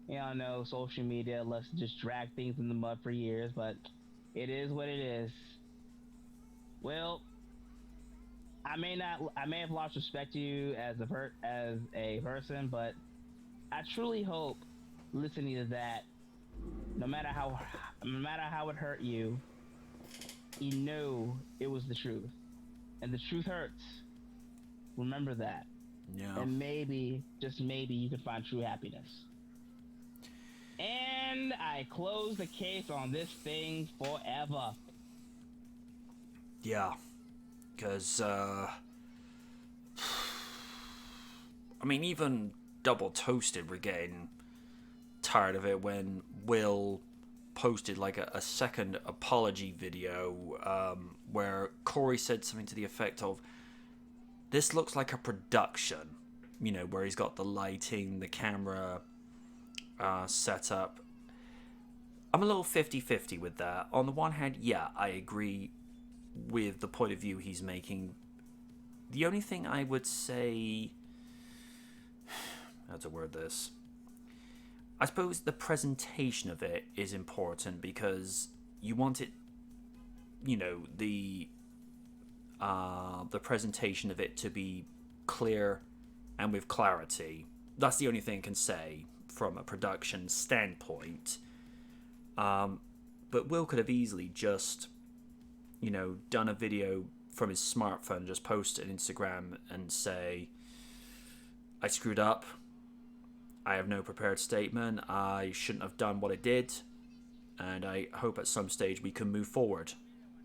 D: y'all know social media loves to just drag things in the mud for years, but it is what it is. Well, I may have lost respect to you as a person, but I truly hope, listening to that, no matter how it hurt you, you knew it was the truth, and the truth hurts. Remember that.
A: Yeah.
D: And maybe, just maybe, you can find true happiness. And I close the case on this thing forever.
A: Yeah, because I mean, even Double Toasted were getting tired of it when Will posted like a second apology video where Corey said something to the effect of, "This looks like a production," you know, where he's got the lighting, the camera set up. I'm a little 50-50 with that. On the one hand, yeah, I agree with the point of view he's making. The only thing I would say, how to word this, I suppose the presentation of it is important because you want it, you know, the presentation of it to be clear and with clarity. That's the only thing I can say from a production standpoint. But Will could have easily just, you know, done a video from his smartphone, just post it on Instagram and say, "I screwed up. I have no prepared statement. I shouldn't have done what I did. And I hope at some stage we can move forward."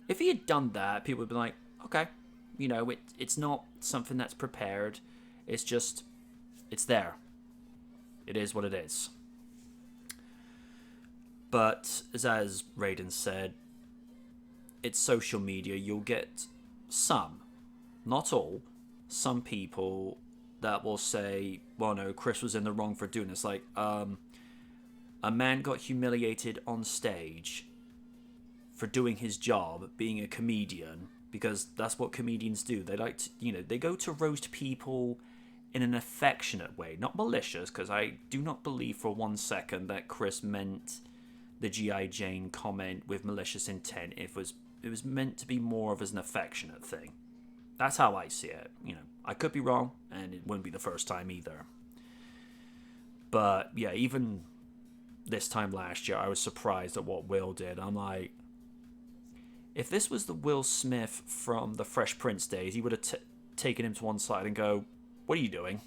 A: If he had done that, people would be like, okay, you know, it's not something that's prepared. It's just, it's there. It is what it is. But as Raiden said, it's social media. You'll get some, not all, some people that will say, well, no, Chris was in the wrong for doing this. Like, a man got humiliated on stage for doing his job, being a comedian, because that's what comedians do. They like to, you know, they go to roast people in an affectionate way, not malicious, because I do not believe for 1 second that Chris meant the G.I. Jane comment with malicious intent. It was meant to be more of as an affectionate thing. That's how I see it. You know, I could be wrong, and it wouldn't be the first time either. But yeah, even this time last year, I was surprised at what Will did. I'm like, if this was the Will Smith from the Fresh Prince days, he would have taken him to one side and go, "What are you doing?"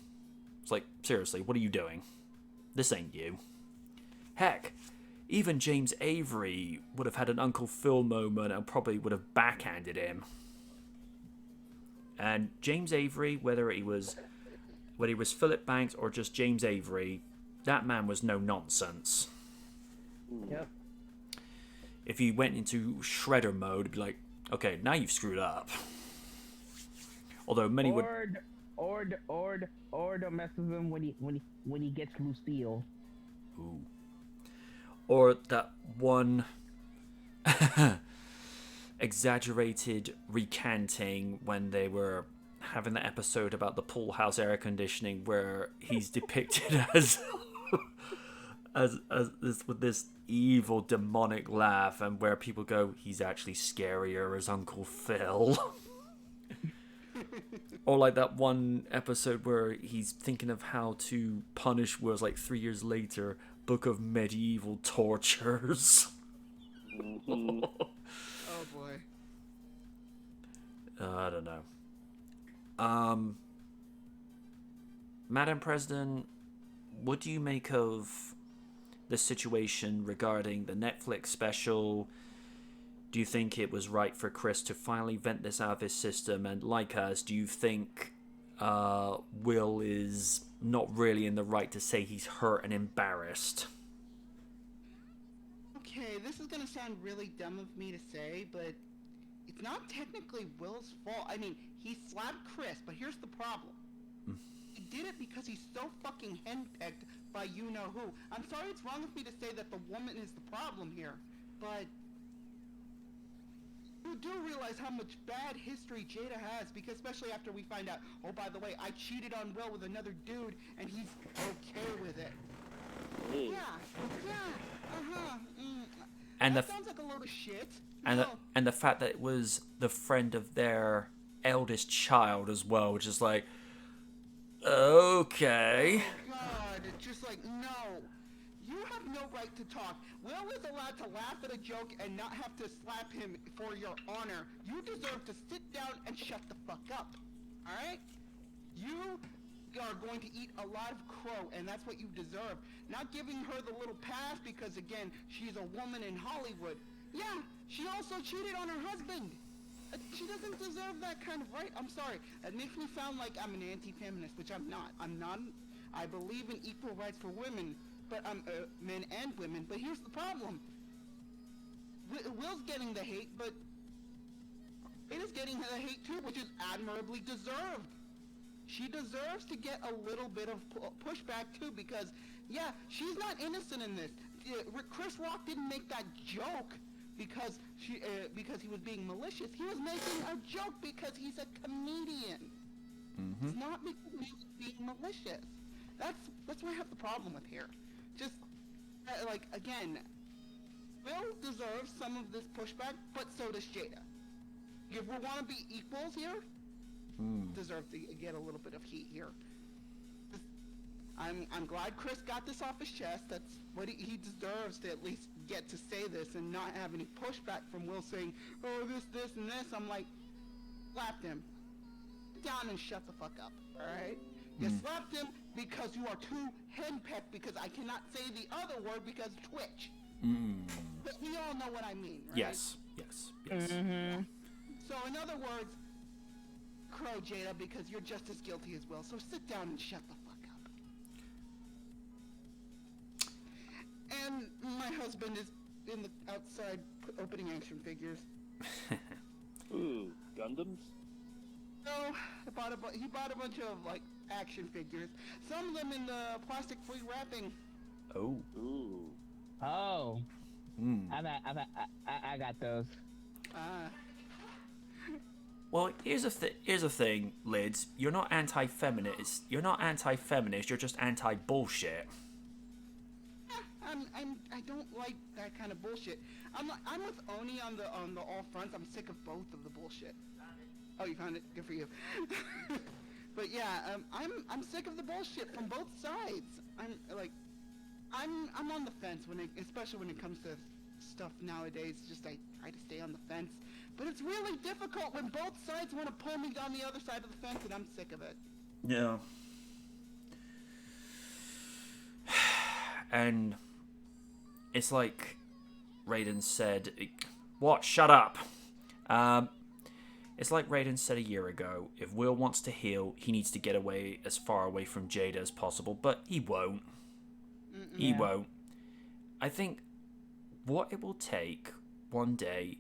A: It's like, seriously, what are you doing? This ain't you. Heck, even James Avery would have had an Uncle Phil moment and probably would have backhanded him. And James Avery, whether he was Philip Banks or just James Avery, that man was no nonsense.
D: Yep.
A: If he went into shredder mode, it'd be like, okay, now you've screwed up. Although many would.
D: Or don't mess with him when he gets Lucille.
A: Ooh. Or that one exaggerated recanting when they were having the episode about the pool house air conditioning, where he's depicted as this with this evil demonic laugh, and where people go, he's actually scarier as Uncle Phil. Or like that one episode where he's thinking of how to punish Will's, like 3 years later, Book of Medieval Tortures.
C: Mm-hmm.
E: Oh boy.
A: I don't know. Madam President, what do you make of the situation regarding the Netflix special? Do you think it was right for Chris to finally vent this out of his system? And like us, do you think Will is not really in the right to say he's hurt and embarrassed?
E: Okay, this is gonna sound really dumb of me to say, but it's not technically Will's fault. I mean, he slapped Chris, but here's the problem. He did it because he's so fucking henpecked by you-know-who. I'm sorry it's wrong of me to say that the woman is the problem here, but you do realize how much bad history Jada has, because especially after we find out, oh, by the way, I cheated on Will with another dude, and he's okay with it.
C: Ooh.
A: And
E: that sounds like a load of shit.
A: And the fact that it was the friend of their eldest child as well, which is like, okay.
E: Oh God, it's just like, no. You have no right to talk. Will is allowed to laugh at a joke and not have to slap him for your honor. You deserve to sit down and shut the fuck up. Alright? You are going to eat a lot of crow, and that's what you deserve. Not giving her the little pass because, again, she's a woman in Hollywood. Yeah, she also cheated on her husband. She doesn't deserve that kind of right. I'm sorry. It makes me sound like I'm an anti-feminist, which I'm not. I'm not. I believe in equal rights for women, but men and women. But here's the problem. Will's getting the hate, but it is getting the hate too, which is admirably deserved. She deserves to get a little bit of pushback too, because yeah, she's not innocent in this. Chris Rock didn't make that joke because he was being malicious. He was making a joke because he's a comedian.
A: Mm-hmm.
E: It's not because he was being malicious. That's what I have the problem with here. Just like again, Will deserves some of this pushback, but so does Jada. If we want to be equals here, deserve to get a little bit of heat here. I'm glad Chris got this off his chest. That's what he deserves, to at least get to say this and not have any pushback from Will saying, oh, this, and this. I'm like, slapped him. Sit down and shut the fuck up, alright? You slapped him because you are too henpecked, because I cannot say the other word because Twitch. But we all know what I mean, right?
A: Yes.
D: Mm-hmm.
E: So in other words, crow Jada, because you're just as guilty as Will. So sit down and shut the fuck up. And my husband is in the outside opening action figures.
C: Ooh, Gundams?
E: So he bought a bunch of like action figures. Some of them in the plastic-free wrapping.
A: Oh.
C: Ooh.
D: Oh. I got those.
A: Well, here's the thing, Lids. You're not anti-feminist. You're just anti-bullshit.
E: I don't like that kind of bullshit. I'm with Oni on the all fronts. I'm sick of both of the bullshit. Oh, you found it? Good for you. But yeah, I'm sick of the bullshit from both sides. I'm on the fence especially when it comes to stuff nowadays. Just I try to stay on the fence, but it's really difficult when both sides want to pull me down the other side of the fence, and I'm sick of it.
A: Yeah. And it's like Raiden said. What? Shut up. It's like Raiden said a year ago. If Will wants to heal, he needs to get away as far away from Jada as possible, but he won't. He won't. I think what it will take one day,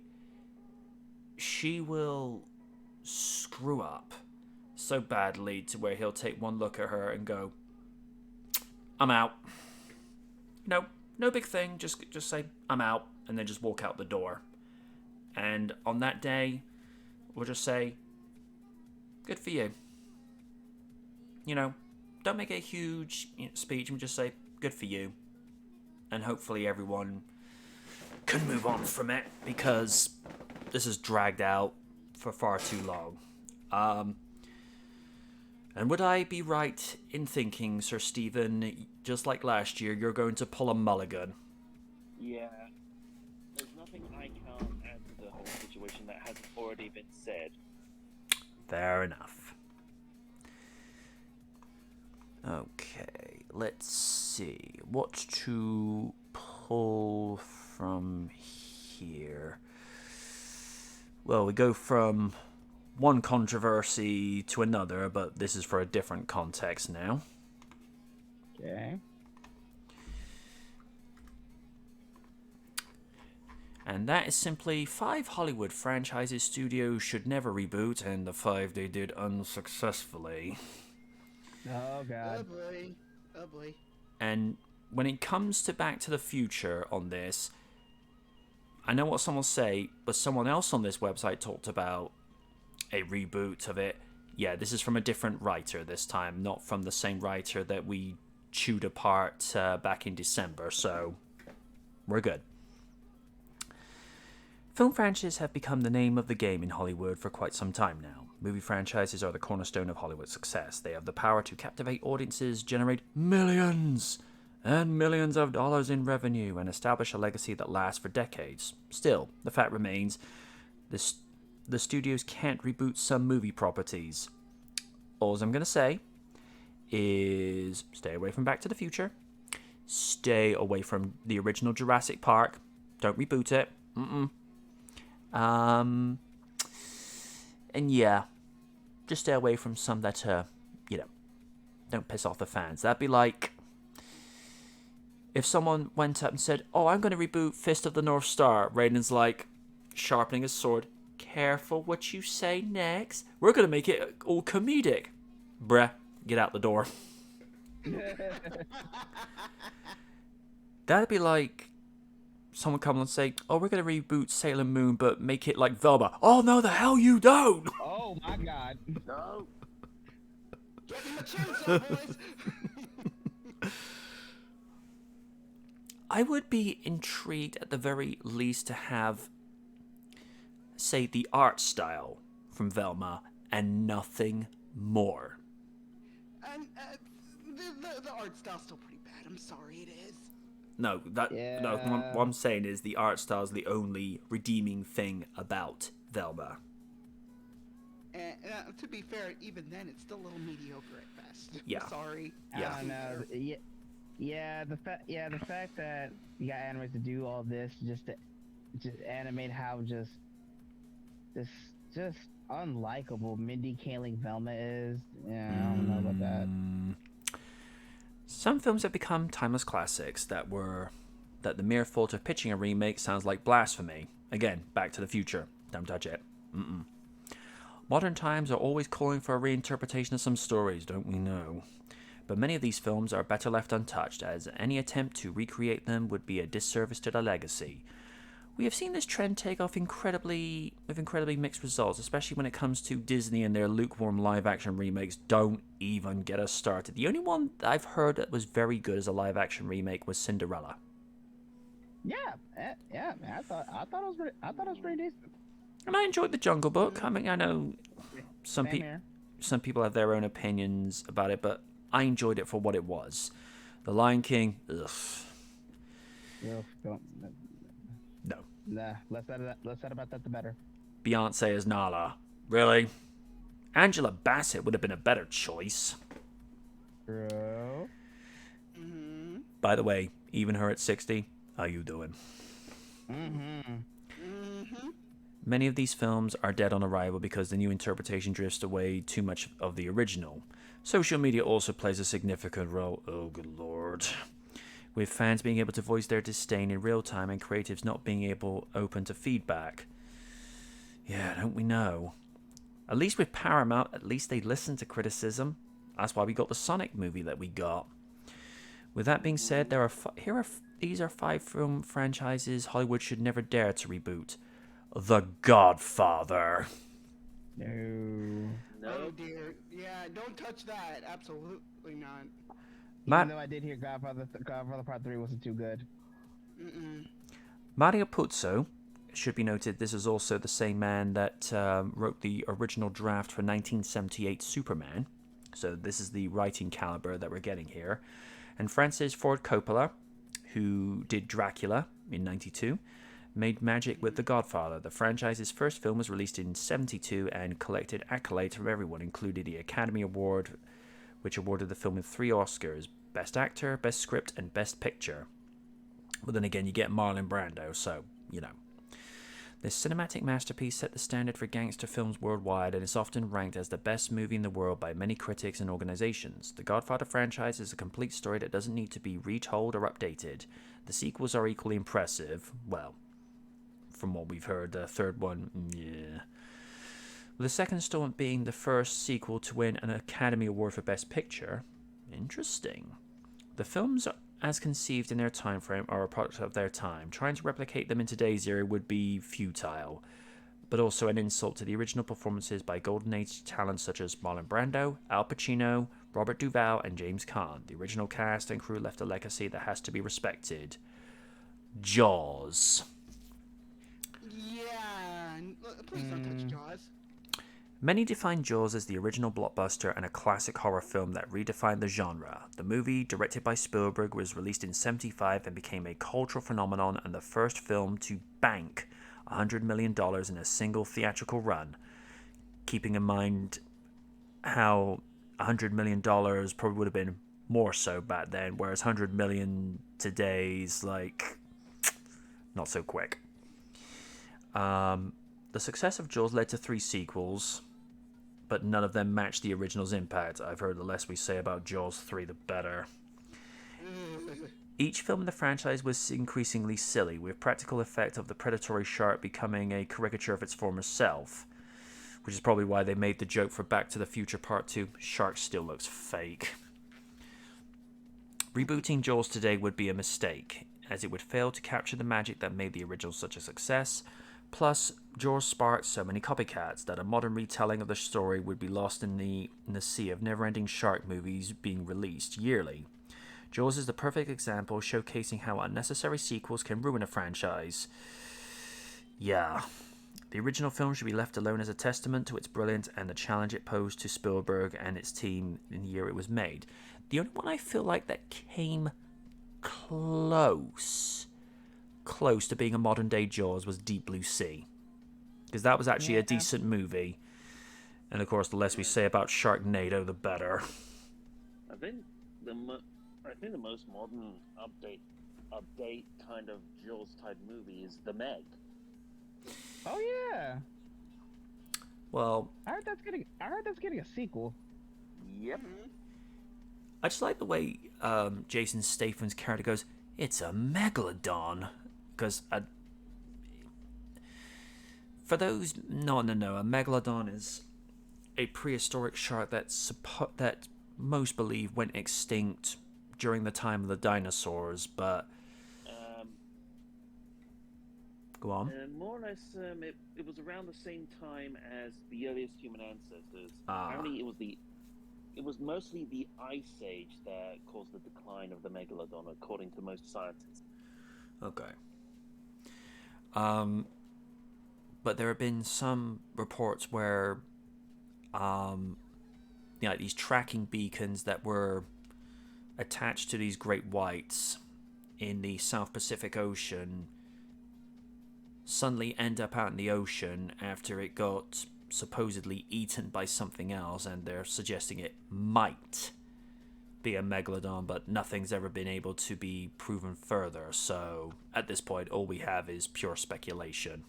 A: she will screw up so badly to where he'll take one look at her and go, I'm out. No big thing. Just say, I'm out, and then just walk out the door. And on that day, we'll just say, good for you. Don't make a huge speech and just say, good for you. And hopefully everyone can move on from it, because this has dragged out for far too long. And would I be right in thinking, Sir Stephen, just like last year, you're going to pull a mulligan?
C: Yeah. There's nothing I can add to the whole situation that hasn't already been said.
A: Fair enough. Okay, let's see. What to pull from here? Well, we go from one controversy to another, but this is for a different context now.
D: Okay.
A: And that is simply 5 Hollywood franchises studios should never reboot, and the 5 they did unsuccessfully.
D: Oh, God.
E: Oh boy.
A: And when it comes to Back to the Future on this, I know what someone will say, but someone else on this website talked about a reboot of it. Yeah, this is from a different writer this time, not from the same writer that we chewed apart back in December, so we're good. Film franchises have become the name of the game in Hollywood for quite some time now. Movie franchises are the cornerstone of Hollywood success. They have the power to captivate audiences, generate millions and millions of dollars in revenue, and establish a legacy that lasts for decades. Still, the fact remains, the studios can't reboot some movie properties. All I'm going to say is stay away from Back to the Future. Stay away from the original Jurassic Park. Don't reboot it. And yeah, just stay away from some that, you know, don't piss off the fans. That'd be like if someone went up and said, "Oh, I'm going to reboot Fist of the North Star." Raiden's like, sharpening his sword. "Careful what you say next. We're going to make it all comedic." Bruh, get out the door. That'd be like someone come and say, "Oh, we're going to reboot Sailor Moon, but make it like Velma." "Oh, no, the hell you don't!"
D: Oh my god.
C: No.
E: Get him a chainsaw, boys.
A: I would be intrigued at the very least to have, say, the art style from Velma and nothing more.
E: And the art style's still pretty bad. I'm sorry, it is.
A: No, what I'm saying is the art style is the only redeeming thing about Velma.
E: And to be fair, even then, it's still a little mediocre at best.
A: Yeah.
E: I'm sorry.
A: Yeah.
D: I don't know. The fact that you got animators to do all this just animate how just unlikable Mindy Kaling Velma is. Yeah, I don't know about that.
A: Some films have become timeless classics that the mere thought of pitching a remake sounds like blasphemy. Again, Back to the Future. Don't touch it. Modern times are always calling for a reinterpretation of some stories, don't we know? But many of these films are better left untouched, as any attempt to recreate them would be a disservice to their legacy. We have seen this trend take off with incredibly mixed results, especially when it comes to Disney and their lukewarm live-action remakes. Don't even get us started. The only one that I've heard that was very good as a live-action remake was Cinderella.
D: Yeah, man, I thought it was pretty decent.
A: And I enjoyed The Jungle Book. I mean, I know some people have their own opinions about it, but I enjoyed it for what it was. The Lion King, ugh.
D: No. Nah, less said about that, the better.
A: Beyonce as Nala. Really? Angela Bassett would have been a better choice.
D: Bro.
A: By the way, even her at 60, how you doing? Many of these films are dead on arrival because the new interpretation drifts away too much of the original. Social media also plays a significant role. Oh, good lord. With fans being able to voice their disdain in real time and creatives not being open to feedback. Yeah, don't we know? At least with Paramount, at least they listen to criticism. That's why we got the Sonic movie that we got. With that being said, these are 5 film franchises Hollywood should never dare to reboot. The Godfather.
D: No.
E: Oh dear. Yeah, don't touch that. Absolutely not.
D: Even though I did hear Godfather Part 3 wasn't too good.
A: Mario Puzo, it should be noted, this is also the same man that wrote the original draft for 1978 Superman. So this is the writing caliber that we're getting here. And Francis Ford Coppola, who did Dracula in 92, made magic with The Godfather. The franchise's first film was released in 72 and collected accolades from everyone, including the Academy Award, which awarded the film with 3 Oscars: Best Actor, Best Script, and Best Picture. But then again, you get Marlon Brando, so, you know. This cinematic masterpiece set the standard for gangster films worldwide and is often ranked as the best movie in the world by many critics and organizations. The Godfather franchise is a complete story that doesn't need to be retold or updated. The sequels are equally impressive. Well, from what we've heard, the third one, yeah. The second installment being the first sequel to win an Academy Award for Best Picture. Interesting. The films, as conceived in their time frame, are a product of their time. Trying to replicate them in today's era would be futile, but also an insult to the original performances by Golden Age talents such as Marlon Brando, Al Pacino, Robert Duvall, and James Caan. The original cast and crew left a legacy that has to be respected. Jaws.
E: Yeah, please don't touch Jaws.
A: Many define Jaws as the original blockbuster and a classic horror film that redefined the genre. The movie, directed by Spielberg, was released in 1975 and became a cultural phenomenon and the first film to bank $100 million in a single theatrical run. Keeping in mind how $100 million probably would have been more so back then, whereas $100 million today's like not so quick. The success of Jaws led to 3 sequels. but none of them match the original's impact. I've heard the less we say about Jaws 3, the better. Each film in the franchise was increasingly silly, with practical effect of the predatory shark becoming a caricature of its former self, which is probably why they made the joke for Back to the Future Part 2, shark still looks fake. Rebooting Jaws today would be a mistake, as it would fail to capture the magic that made the original such a success. Plus, Jaws sparked so many copycats that a modern retelling of the story would be lost in the sea of never-ending shark movies being released yearly. Jaws is the perfect example, showcasing how unnecessary sequels can ruin a franchise. Yeah, the original film should be left alone as a testament to its brilliance and the challenge it posed to Spielberg and its team in the year it was made. The only one I feel like that came close to being a modern day Jaws was Deep Blue Sea, because that was actually a decent movie. And of course, the less we say about Sharknado, the better.
C: I think the most modern update kind of Jaws type movie is The Meg.
D: Oh yeah.
A: Well,
D: I heard that's getting a sequel.
C: Yep.
A: I just like the way Jason Statham's character goes, "It's a megalodon," because for those not in the know, a megalodon is a prehistoric shark that most believe went extinct during the time of the dinosaurs, but go on.
C: More or less, it was around the same time as the earliest human ancestors.
A: Ah.
C: Apparently, it was mostly the Ice Age that caused the decline of the megalodon, according to most scientists.
A: Okay. But there have been some reports where, these tracking beacons that were attached to these great whites in the South Pacific Ocean suddenly end up out in the ocean after it got supposedly eaten by something else, and they're suggesting it might be a megalodon, but nothing's ever been able to be proven further. So at this point, all we have is pure speculation.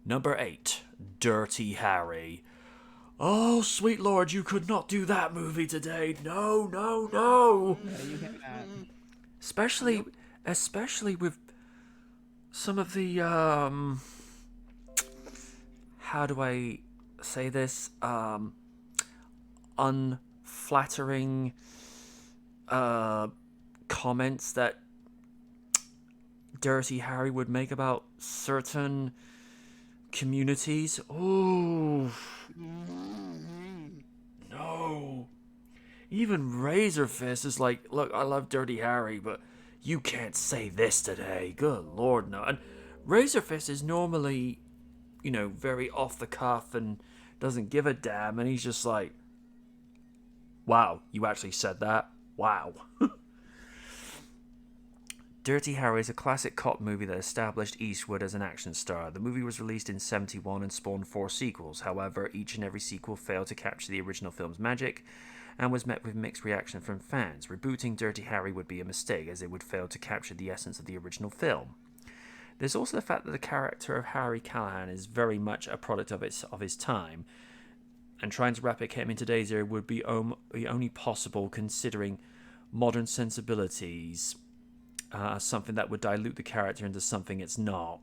A: Number 8, Dirty Harry. Oh, sweet lord, you could not do that movie today. No.
D: Yeah, you cannot.
A: Especially with some of the how do I say this? Unflattering comments that Dirty Harry would make about certain communities. Oh no. Even Razorfist is like, look, I love Dirty Harry, but you can't say this today. Good lord, no. And Razorfist is normally, very off the cuff and doesn't give a damn, and he's just like, wow, you actually said that? Wow. Dirty Harry is a classic cop movie that established Eastwood as an action star. The movie was released in '71 and spawned 4 sequels. However, each and every sequel failed to capture the original film's magic and was met with mixed reaction from fans. Rebooting Dirty Harry would be a mistake, as it would fail to capture the essence of the original film. There's also the fact that the character of Harry Callahan is very much a product of his time, and trying to replicate him in today's era would be only possible considering modern sensibilities. Something that would dilute the character into something it's not.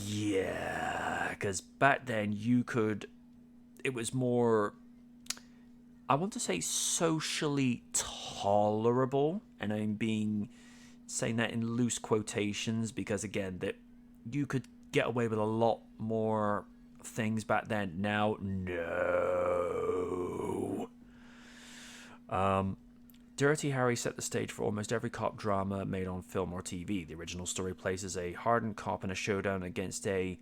A: Yeah, because back then it was more, I want to say, socially tolerable, and I'm saying that in loose quotations, because again, that you could get away with a lot more things back then. Now, no. Dirty Harry set the stage for almost every cop drama made on film or TV. The original story places a hardened cop in a showdown against a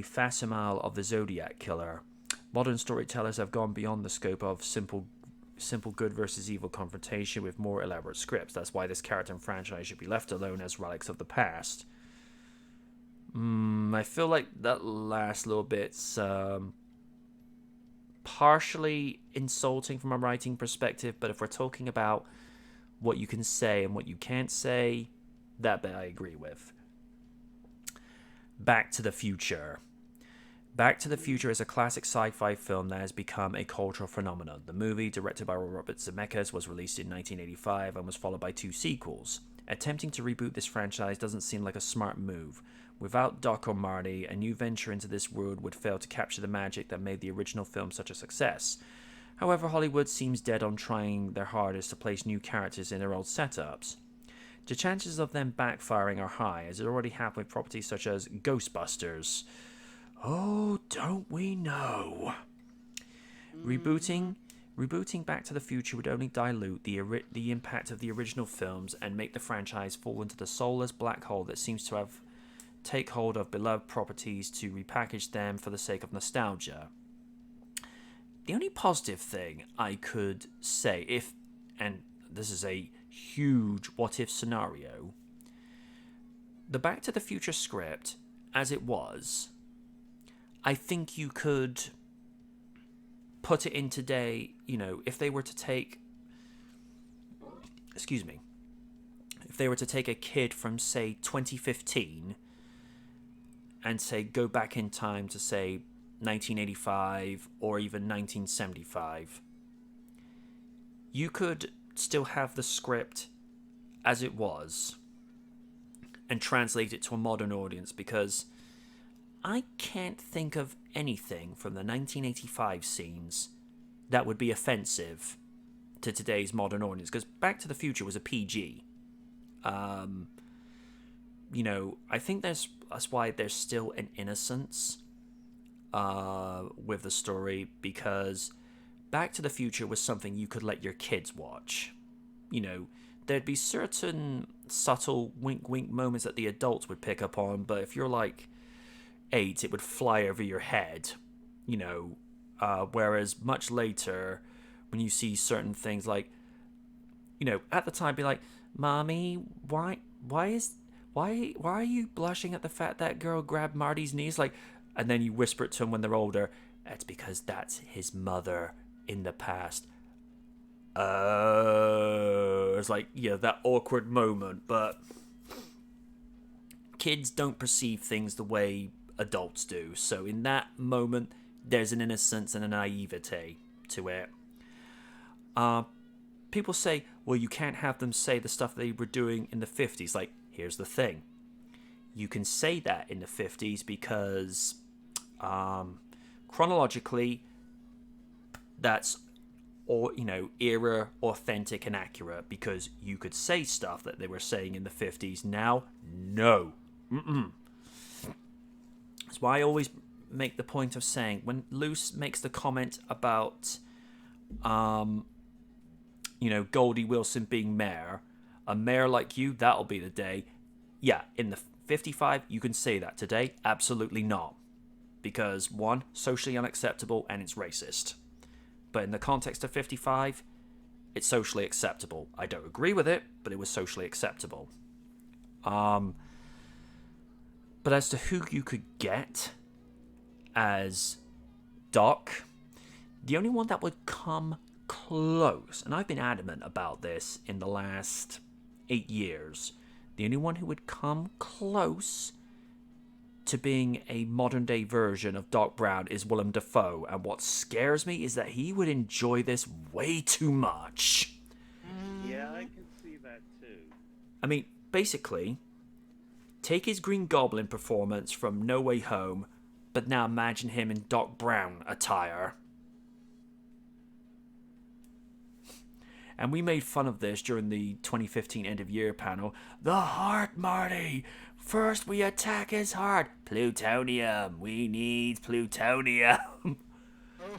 A: facsimile of the Zodiac Killer. Modern storytellers have gone beyond the scope of simple good versus evil confrontation with more elaborate scripts. That's why this character and franchise should be left alone as relics of the past. I feel like that last little bit's partially insulting from a writing perspective, but if we're talking about what you can say and what you can't say, that bit I agree with. Back to the Future. Back to the Future is a classic sci-fi film that has become a cultural phenomenon. The movie, directed by Robert Zemeckis, was released in 1985 and was followed by 2 sequels. Attempting to reboot this franchise doesn't seem like a smart move. Without Doc or Marty, a new venture into this world would fail to capture the magic that made the original film such a success. However, Hollywood seems dead on trying their hardest to place new characters in their old setups. The chances of them backfiring are high, as it already happened with properties such as Ghostbusters. Oh, don't we know? Rebooting Back to the Future would only dilute the impact of the original films and make the franchise fall into the soulless black hole that seems to have take hold of beloved properties to repackage them for the sake of nostalgia. The only positive thing I could say, and this is a huge what-if scenario, the Back to the Future script, as it was, I think you could put it in today, if they were to take, if they were to take a kid from, say, 2015 and say go back in time to, say, 1985 or even 1975, you could still have the script as it was and translate it to a modern audience, because I can't think of anything from the 1985 scenes that would be offensive to today's modern audience, because Back to the Future was a PG. I think that's why there's still an innocence with the story, because Back to the Future was something you could let your kids watch. There'd be certain subtle wink-wink moments that the adults would pick up on, but if you're like 8, it would fly over your head, whereas much later, when you see certain things like, at the time, be like, Mommy, why are you blushing at the fact that girl grabbed Marty's knees? And then you whisper it to them when they're older. It's because that's his mother in the past. It's that awkward moment, but kids don't perceive things the way adults do. So in that moment, there's an innocence and a naivete to it. People say, well, you can't have them say the stuff they were doing in the 50s. Here's the thing. You can say that in the 50s because chronologically, that's era authentic and accurate, because you could say stuff that they were saying in the 50s. Now, no. That's why I always make the point of saying, when Luce makes the comment about Goldie Wilson being mayor, a mayor like you, that'll be the day. Yeah, in the 55, you can say that. Today, absolutely not. Because, 1, socially unacceptable and it's racist. But in the context of 55, it's socially acceptable. I don't agree with it, but it was socially acceptable. But as to who you could get as Doc, the only one that would come close, and I've been adamant about this in the last 8 years, the only one who would come close to being a modern day version of Doc Brown is Willem Dafoe, and what scares me is that he would enjoy this way too much.
C: Yeah, I can see that too.
A: I mean, basically, take his Green Goblin performance from No Way Home, but now imagine him in Doc Brown attire. And we made fun of this during the 2015 end of year panel. The heart, Marty! First we attack his heart. Plutonium. We need plutonium.
E: Oh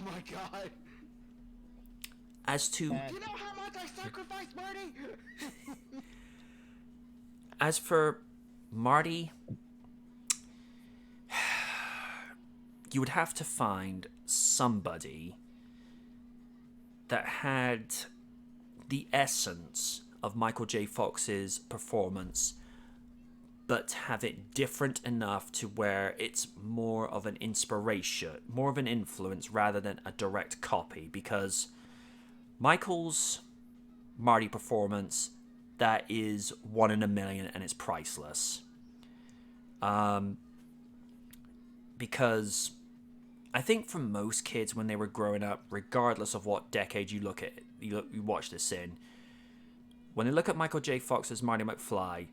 E: my god.
A: As to...
E: Do you know how much I sacrificed, Marty?
A: As for Marty, you would have to find somebody that had the essence of Michael J. Fox's performance, but have it different enough to where it's more of an inspiration, more of an influence rather than a direct copy, because Michael's Marty performance, that is 1 in a million and it's priceless. Because I think for most kids when they were growing up, regardless of what decade you look at, you watch this in, when they look at Michael J. Fox as Marty McFly,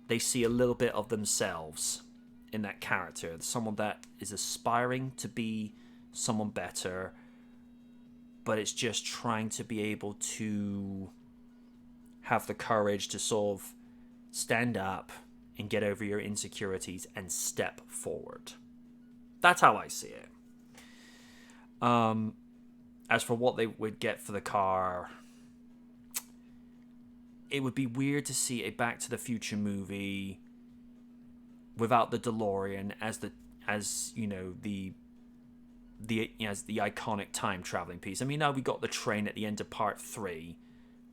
A: they see a little bit of themselves in that character. Someone that is aspiring to be someone better, but it's just trying to be able to have the courage to sort of stand up and get over your insecurities and step forward. That's how I see it. As for what they would get for the car, it would be weird to see a Back to the Future movie without the DeLorean as the iconic time traveling piece. I mean, now we got the train at the end of part 3,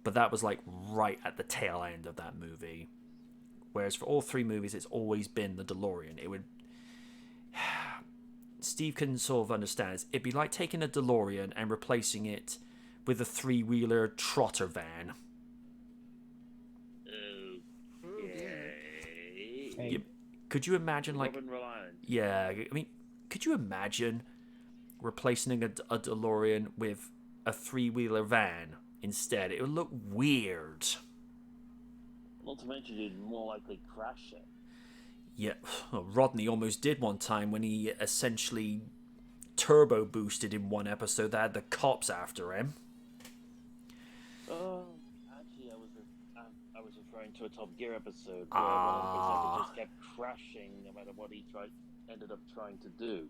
A: but that was like right at the tail end of that movie. Whereas for all 3 movies, it's always been the DeLorean. It would. Steve can sort of understand. It'd be like taking a DeLorean and replacing it with a 3-wheeler trotter van.
C: Okay.
A: Could you imagine, like,
C: Robin Reliant.
A: yeah, I mean, could you imagine replacing a DeLorean with a 3-wheeler van instead? It would look weird.
C: Not to mention you'd more likely crash it.
A: Yeah, Rodney almost did one time when he essentially turbo boosted in one episode that had the cops after him.
C: Oh, actually, I was referring to a Top Gear episode where one of the presenters just kept crashing no matter what he ended up trying to do.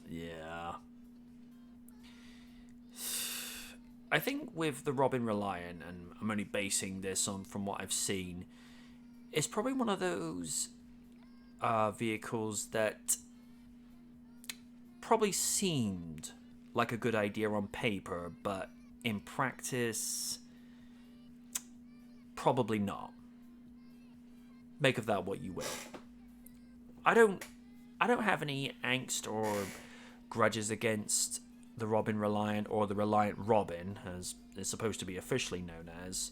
A: Yeah. I think with the Robin Reliant, and I'm only basing this on from what I've seen, it's probably one of those vehicles that probably seemed like a good idea on paper, but in practice, probably not. Make of that what you will. I don't have any angst or grudges against the Robin Reliant or the Reliant Robin, as it's supposed to be officially known as,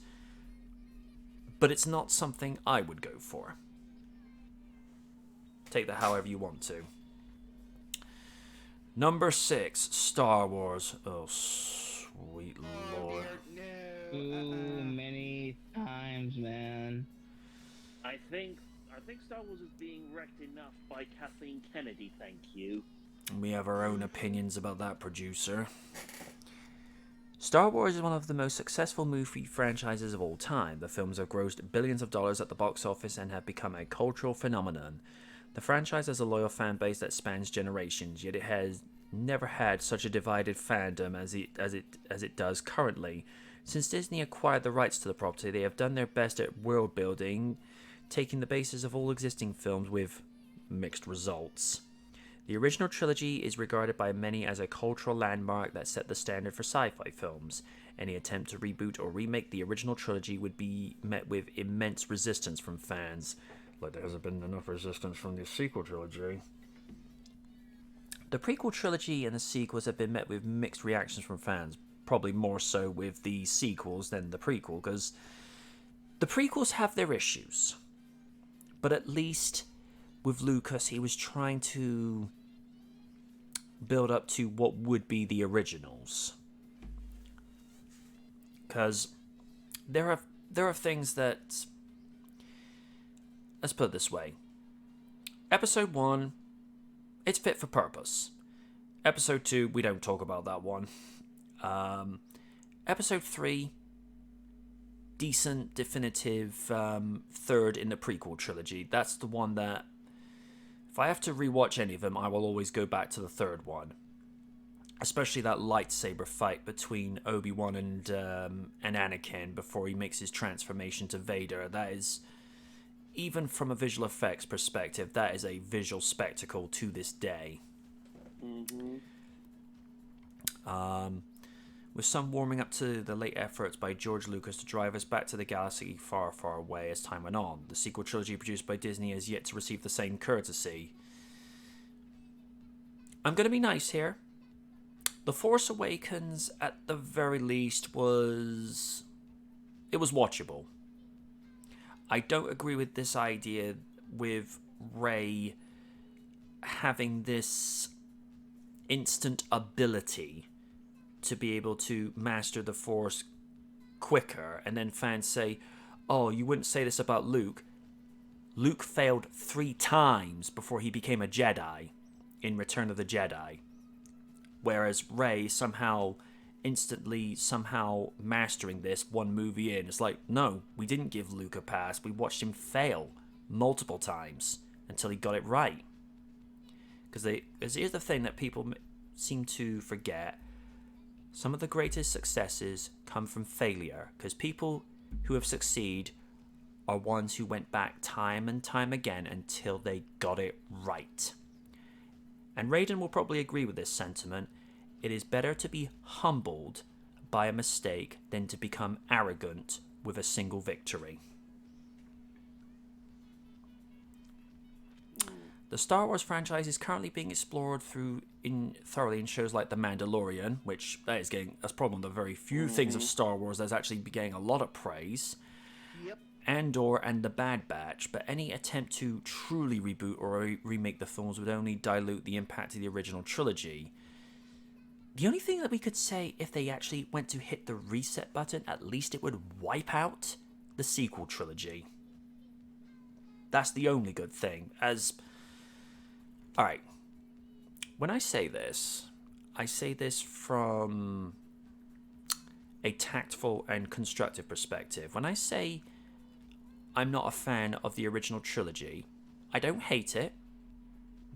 A: but it's not something I would go for. Take that however you want to. Number 6, Star Wars. Oh, sweet lord.
D: Too many times, man.
C: I think Star Wars is being wrecked enough by Kathleen Kennedy, thank you.
A: We have our own opinions about that, producer. Star Wars is one of the most successful movie franchises of all time. The films have grossed billions of dollars at the box office and have become a cultural phenomenon. The franchise has a loyal fan base that spans generations, yet it has never had such a divided fandom as it does currently. Since Disney acquired the rights to the property, they have done their best at world building, taking the basis of all existing films with mixed results. The original trilogy is regarded by many as a cultural landmark that set the standard for sci-fi films. Any attempt to reboot or remake the original trilogy would be met with immense resistance from fans. Like there hasn't been enough resistance from the sequel trilogy. The prequel trilogy and the sequels have been met with mixed reactions from fans. Probably more so with the sequels than the prequel, because the prequels have their issues. But at least with Lucas, he was trying to build up to what would be the originals. Because there are things that, let's put it this way. Episode 1, it's fit for purpose. Episode 2, we don't talk about that one. Episode 3, decent, definitive third in the prequel trilogy. That's the one that, if I have to rewatch any of them, I will always go back to the third one. Especially that lightsaber fight between Obi-Wan and Anakin before he makes his transformation to Vader. That is, even from a visual effects perspective, that is a visual spectacle to this day.
C: Mm-hmm.
A: With some warming up to the late efforts by George Lucas to drive us back to the galaxy far, far away as time went on. The sequel trilogy produced by Disney has yet to receive the same courtesy. I'm going to be nice here. The Force Awakens, at the very least, was watchable. I don't agree with this idea with Rey having this instant ability to be able to master the Force quicker, and then fans say, oh, you wouldn't say this about Luke. Luke failed 3 times before he became a Jedi in Return of the Jedi. Whereas Rey somehow mastering this one movie in. It's like, no, we didn't give Luke a pass. We watched him fail multiple times until he got it right. Because here's the thing that people seem to forget. Some of the greatest successes come from failure, because people who have succeeded are ones who went back time and time again until they got it right. And Raiden will probably agree with this sentiment. It is better to be humbled by a mistake than to become arrogant with a single victory. The Star Wars franchise is currently being explored thoroughly in shows like The Mandalorian, which that's probably one of the very few things of Star Wars that's actually getting a lot of praise.
E: Yep.
A: Andor and The Bad Batch, but any attempt to truly reboot or remake the films would only dilute the impact of the original trilogy. The only thing that we could say, if they actually went to hit the reset button, at least it would wipe out the sequel trilogy. That's the only good thing. Alright, when I say this from a tactful and constructive perspective. When I say I'm not a fan of the original trilogy, I don't hate it,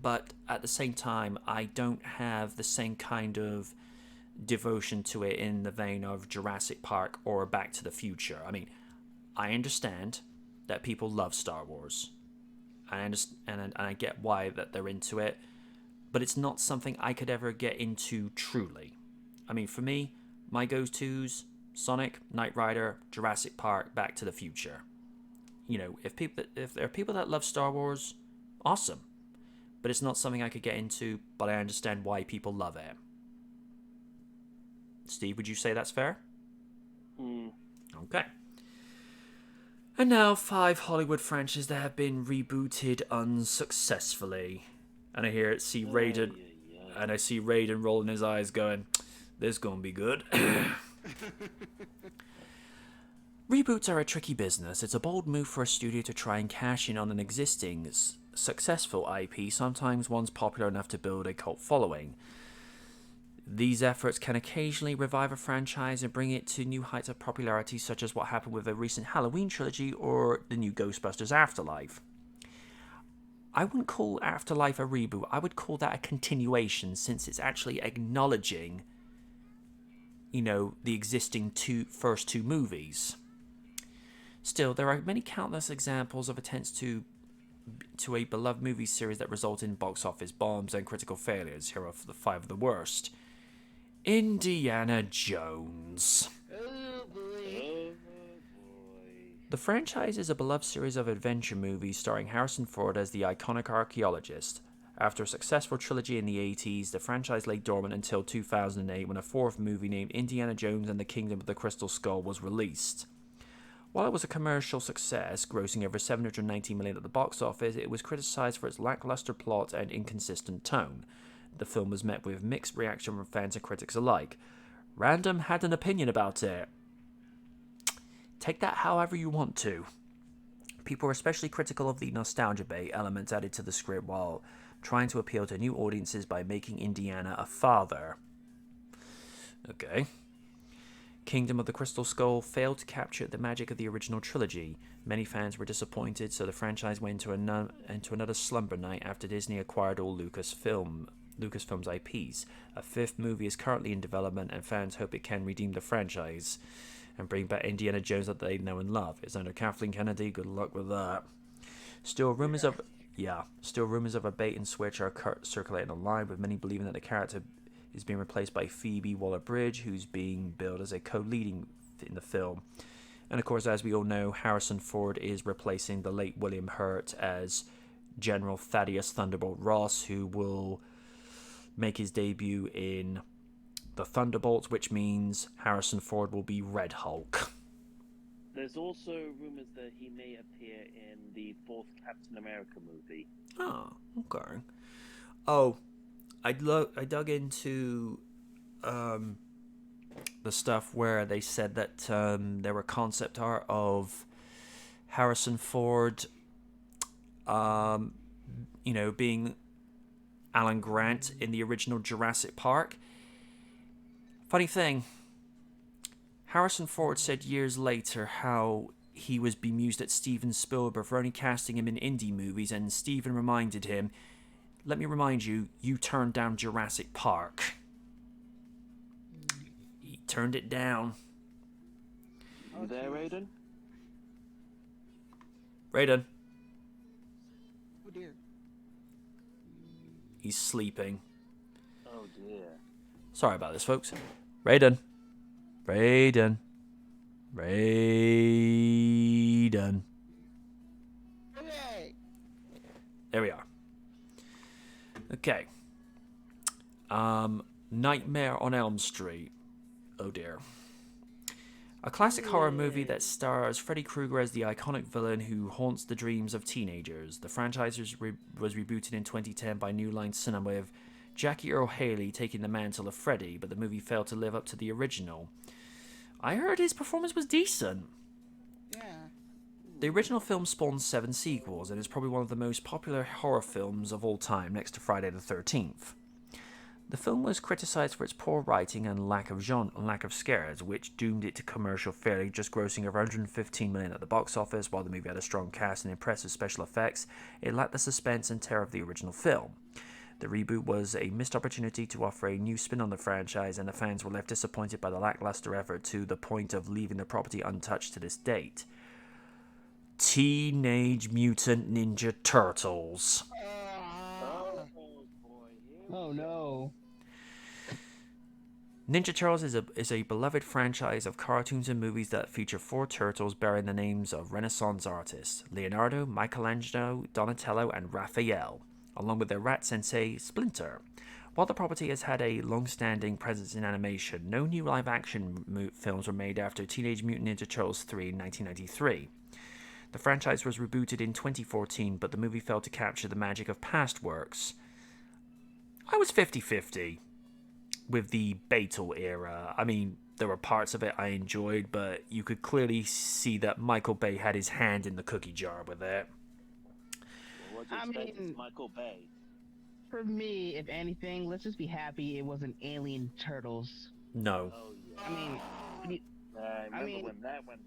A: but at the same time, I don't have the same kind of devotion to it in the vein of Jurassic Park or Back to the Future. I mean, I understand that people love Star Wars. I understand, and I get why that they're into it, but it's not something I could ever get into truly. I mean, for me, my go-tos: Sonic, Knight Rider, Jurassic Park, Back to the Future. You know, if there are people that love Star Wars, awesome. But it's not something I could get into, but I understand why people love it. Steve, would you say that's fair? Okay. And now 5 Hollywood franchises that have been rebooted unsuccessfully. And I see Raiden rolling his eyes going, this gonna be good. Reboots are a tricky business. It's a bold move for a studio to try and cash in on an existing successful IP, sometimes one's popular enough to build a cult following. These efforts can occasionally revive a franchise and bring it to new heights of popularity, such as what happened with the recent Halloween trilogy or the new Ghostbusters Afterlife. I wouldn't call Afterlife a reboot, I would call that a continuation, since it's actually acknowledging, the existing first two movies. Still, there are many countless examples of attempts to a beloved movie series that result in box office bombs and critical failures. Here are the 5 of the worst. Indiana Jones.
E: Oh boy.
A: The franchise is a beloved series of adventure movies starring Harrison Ford as the iconic archaeologist. After a successful trilogy in the 80s, the franchise lay dormant until 2008 when a 4th movie named Indiana Jones and the Kingdom of the Crystal Skull was released. While it was a commercial success, grossing over $790 million at the box office, it was criticized for its lackluster plot and inconsistent tone. The film was met with mixed reaction from fans and critics alike. Random had an opinion about it. Take that however you want to. People were especially critical of the nostalgia bait elements added to the script while trying to appeal to new audiences by making Indiana a father. Okay. Kingdom of the Crystal Skull failed to capture the magic of the original trilogy. Many fans were disappointed, so the franchise went into another slumber night after Disney acquired all Lucasfilm's IPs. A 5th movie is currently in development, and fans hope it can redeem the franchise and bring back Indiana Jones that they know and love. It's under Kathleen Kennedy. Good luck with that. Still, rumors of a bait and switch are circulating online, with many believing that the character is being replaced by Phoebe Waller-Bridge, who's being billed as a co-leading in the film. And of course, as we all know, Harrison Ford is replacing the late William Hurt as General Thaddeus Thunderbolt Ross, who will make his debut in the Thunderbolts, which means Harrison Ford will be Red Hulk.
C: There's also rumors that he may appear in the 4th Captain America movie.
A: Oh, okay. Oh, I dug into the stuff where they said that there were concept art of Harrison Ford, being Alan Grant in the original Jurassic Park. Funny thing, Harrison Ford said years later how he was bemused at Steven Spielberg for only casting him in indie movies, and Steven reminded him, "Let me remind you, you turned down Jurassic Park." He turned it down.
C: You there, Raiden?
A: Raiden,
E: Oh dear.
A: he's sleeping.
C: Oh dear.
A: Sorry about this, folks. Raiden. Raiden. Raiden.
E: Okay.
A: There we are. Okay. Nightmare on Elm Street. Oh dear. A classic horror movie that stars Freddy Krueger as the iconic villain who haunts the dreams of teenagers. The franchise was rebooted in 2010 by New Line Cinema with Jackie Earle Haley taking the mantle of Freddy, but the movie failed to live up to the original. I heard his performance was decent.
E: Yeah.
A: The original film spawned 7 sequels and is probably one of the most popular horror films of all time, next to Friday the 13th. The film was criticized for its poor writing and lack of scares, which doomed it to commercial failure, just grossing over $115 million at the box office. While the movie had a strong cast and impressive special effects, it lacked the suspense and terror of the original film. The reboot was a missed opportunity to offer a new spin on the franchise, and the fans were left disappointed by the lackluster effort to the point of leaving the property untouched to this date. Teenage Mutant Ninja Turtles.
C: Oh boy.
D: Oh no.
A: Ninja Turtles is a beloved franchise of cartoons and movies that feature 4 turtles bearing the names of Renaissance artists Leonardo, Michelangelo, Donatello, and Raphael, along with their rat sensei, Splinter. While the property has had a long-standing presence in animation, no new live-action films were made after Teenage Mutant Ninja Turtles 3 in 1993. The franchise was rebooted in 2014, but the movie failed to capture the magic of past works. I was 50-50 with the Beatle era. I mean, there were parts of it I enjoyed, but you could clearly see that Michael Bay had his hand in the cookie jar with it.
C: Well, what do you expect? It's Michael Bay.
D: For me, if anything, let's just be happy it wasn't Alien Turtles.
A: No.
C: Oh yeah.
D: I mean,
C: I remember
D: mean-
C: when that went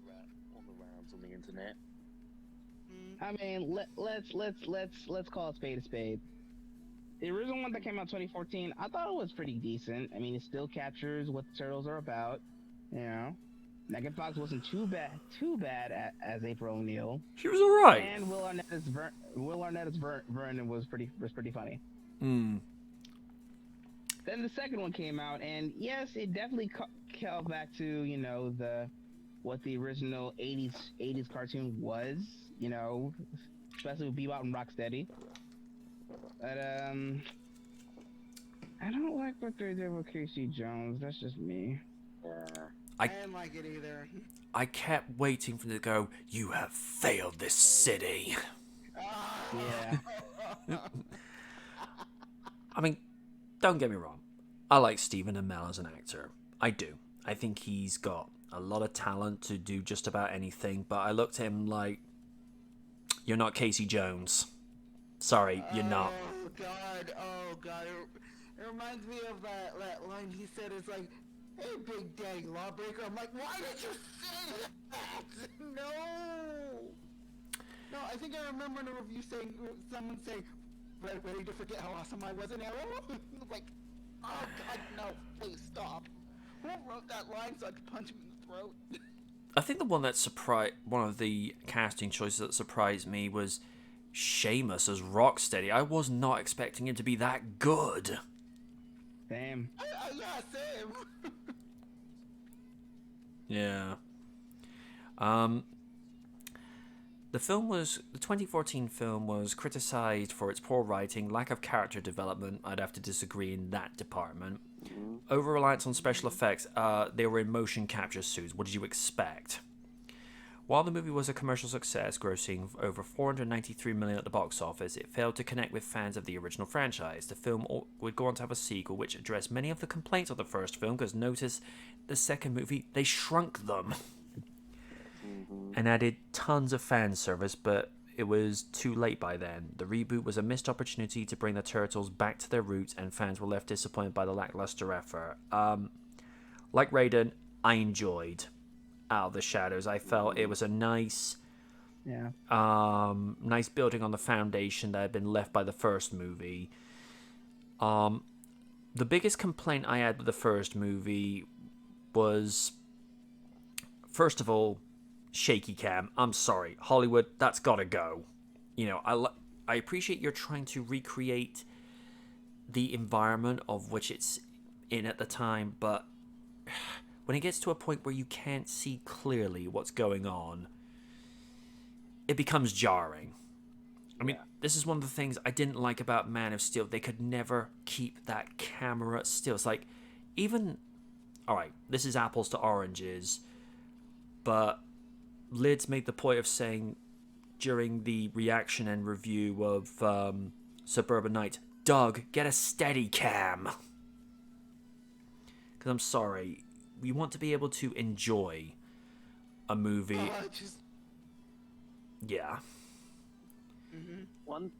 C: all the rounds on the internet.
D: let's call a spade a spade. The original one that came out 2014, I thought it was pretty decent. I mean, it still captures what the turtles are about. You know, Megan Fox wasn't too bad as April O'Neil,
A: She was alright.
D: and Will Arnett as Vernon was pretty funny.
A: Hmm.
D: Then the second one came out, and yes, it definitely called back to what the original 80s cartoon was. Especially with Bebop and Rocksteady. But I don't like what they did with Casey Jones. That's just me.
C: Yeah.
E: I didn't like it either.
A: I kept waiting for them to go, "You have failed this city."
D: Yeah.
A: I mean, don't get me wrong. I like Stephen Amell as an actor. I do. I think he's got a lot of talent to do just about anything, but I looked at him like, you're not Casey Jones. Sorry, you're not.
E: Oh god. It reminds me of that line he said. It's like, "Hey, Big Daddy Lawbreaker." I'm like, why did you say that? No, I think I remember in a review someone saying, "Ready to forget how awesome I was in Arrow?" Like, oh god, no, please stop. Who wrote that line so I could punch him in the throat?
A: I think the one of the casting choices that surprised me was Sheamus as Rocksteady. I was not expecting him to be that good.
D: Same.
E: Yeah, same.
A: Yeah. The 2014 film was criticized for its poor writing, lack of character development. I'd have to disagree in that department. Over-reliance on special effects. They were in motion capture suits. What did you expect? While the movie was a commercial success, grossing over $493 million at the box office, it failed to connect with fans of the original franchise. The film would go on to have a sequel which addressed many of the complaints of the first film, because notice the second movie, they shrunk them and added tons of fan service, but it was too late by then. The reboot was a missed opportunity to bring the Turtles back to their roots, and fans were left disappointed by the lackluster effort. Like Raiden, I enjoyed Out of the Shadows. I felt it was a nice building on the foundation that had been left by the first movie. The biggest complaint I had with the first movie was, first of all, shaky cam. I'm sorry, Hollywood, that's gotta go. You know, I appreciate you're trying to recreate the environment of which it's in at the time, but when it gets to a point where you can't see clearly what's going on, it becomes jarring. I mean, this is one of the things I didn't like about Man of Steel. They could never keep that camera still. It's like, even, alright, this is apples to oranges, but Lids made the point of saying during the reaction and review of Suburban Night, Doug, get a steady cam. Because I'm sorry, we want to be able to enjoy a movie. Yeah.
C: One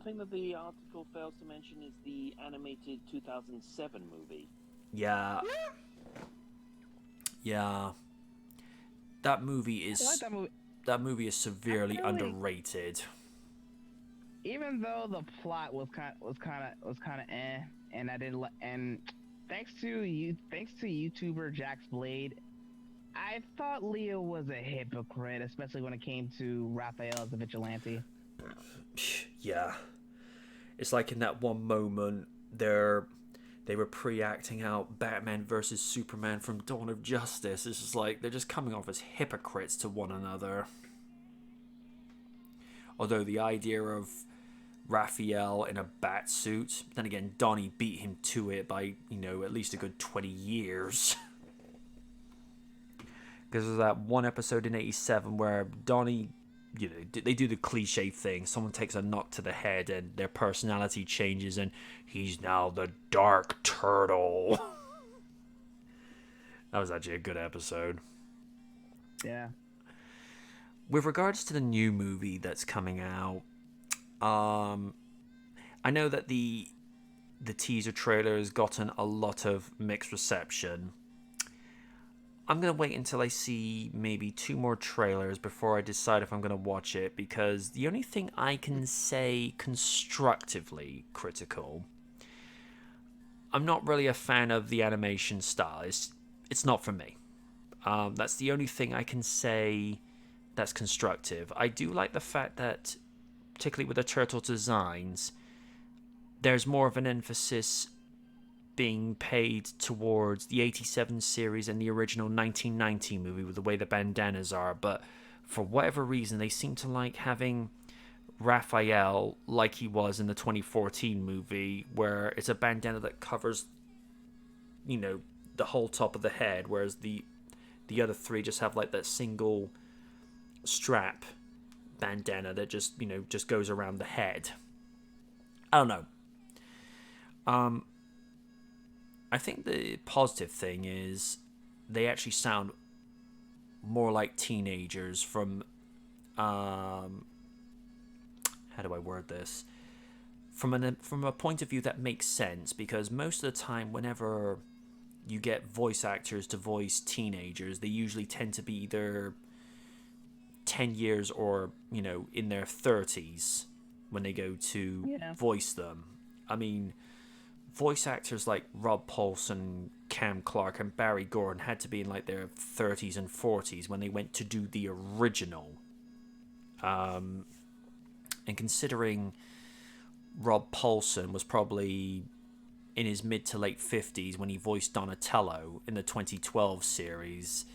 C: thing that the article fails to mention is the animated 2007 movie.
A: Yeah. That movie is
D: I like that movie.
A: That movie is severely underrated.
D: Even though the plot was kind of eh, and I didn't and thanks to YouTuber Jax Blade, I thought Leo was a hypocrite, especially when it came to Raphael as a vigilante.
A: Yeah. It's like in that one moment they were pre-acting out Batman versus Superman from Dawn of Justice. It's just like they're just coming off as hypocrites to one another. Although the idea of Raphael in a bat suit, then again, Donnie beat him to it by, at least a good 20 years. Because there's that one episode in 87 where Donnie, they do the cliche thing. Someone takes a knock to the head and their personality changes and he's now the Dark Turtle. That was actually a good episode.
D: Yeah.
A: With regards to the new movie that's coming out, I know that the teaser trailer has gotten a lot of mixed reception. I'm going to wait until I see maybe 2 more trailers before I decide if I'm going to watch it, because the only thing I can say constructively critical, I'm not really a fan of the animation style. It's not for me. That's the only thing I can say that's constructive. I do like the fact that, particularly with the turtle designs, there's more of an emphasis being paid towards the 87 series and the original 1990 movie with the way the bandanas are, but for whatever reason they seem to like having Raphael like he was in the 2014 movie, where it's a bandana that covers the whole top of the head, whereas the other 3 just have like that single strap bandana that just goes around the head. I don't know. I think the positive thing is they actually sound more like teenagers from how do I word this? From a point of view that makes sense, because most of the time whenever you get voice actors to voice teenagers, they usually tend to be either 10 years or, in their 30s when they go to voice them. I mean, voice actors like Rob Paulson, Cam Clark, and Barry Gordon had to be in like their 30s and 40s when they went to do the original. And considering Rob Paulson was probably in his mid to late 50s when he voiced Donatello in the 2012 series,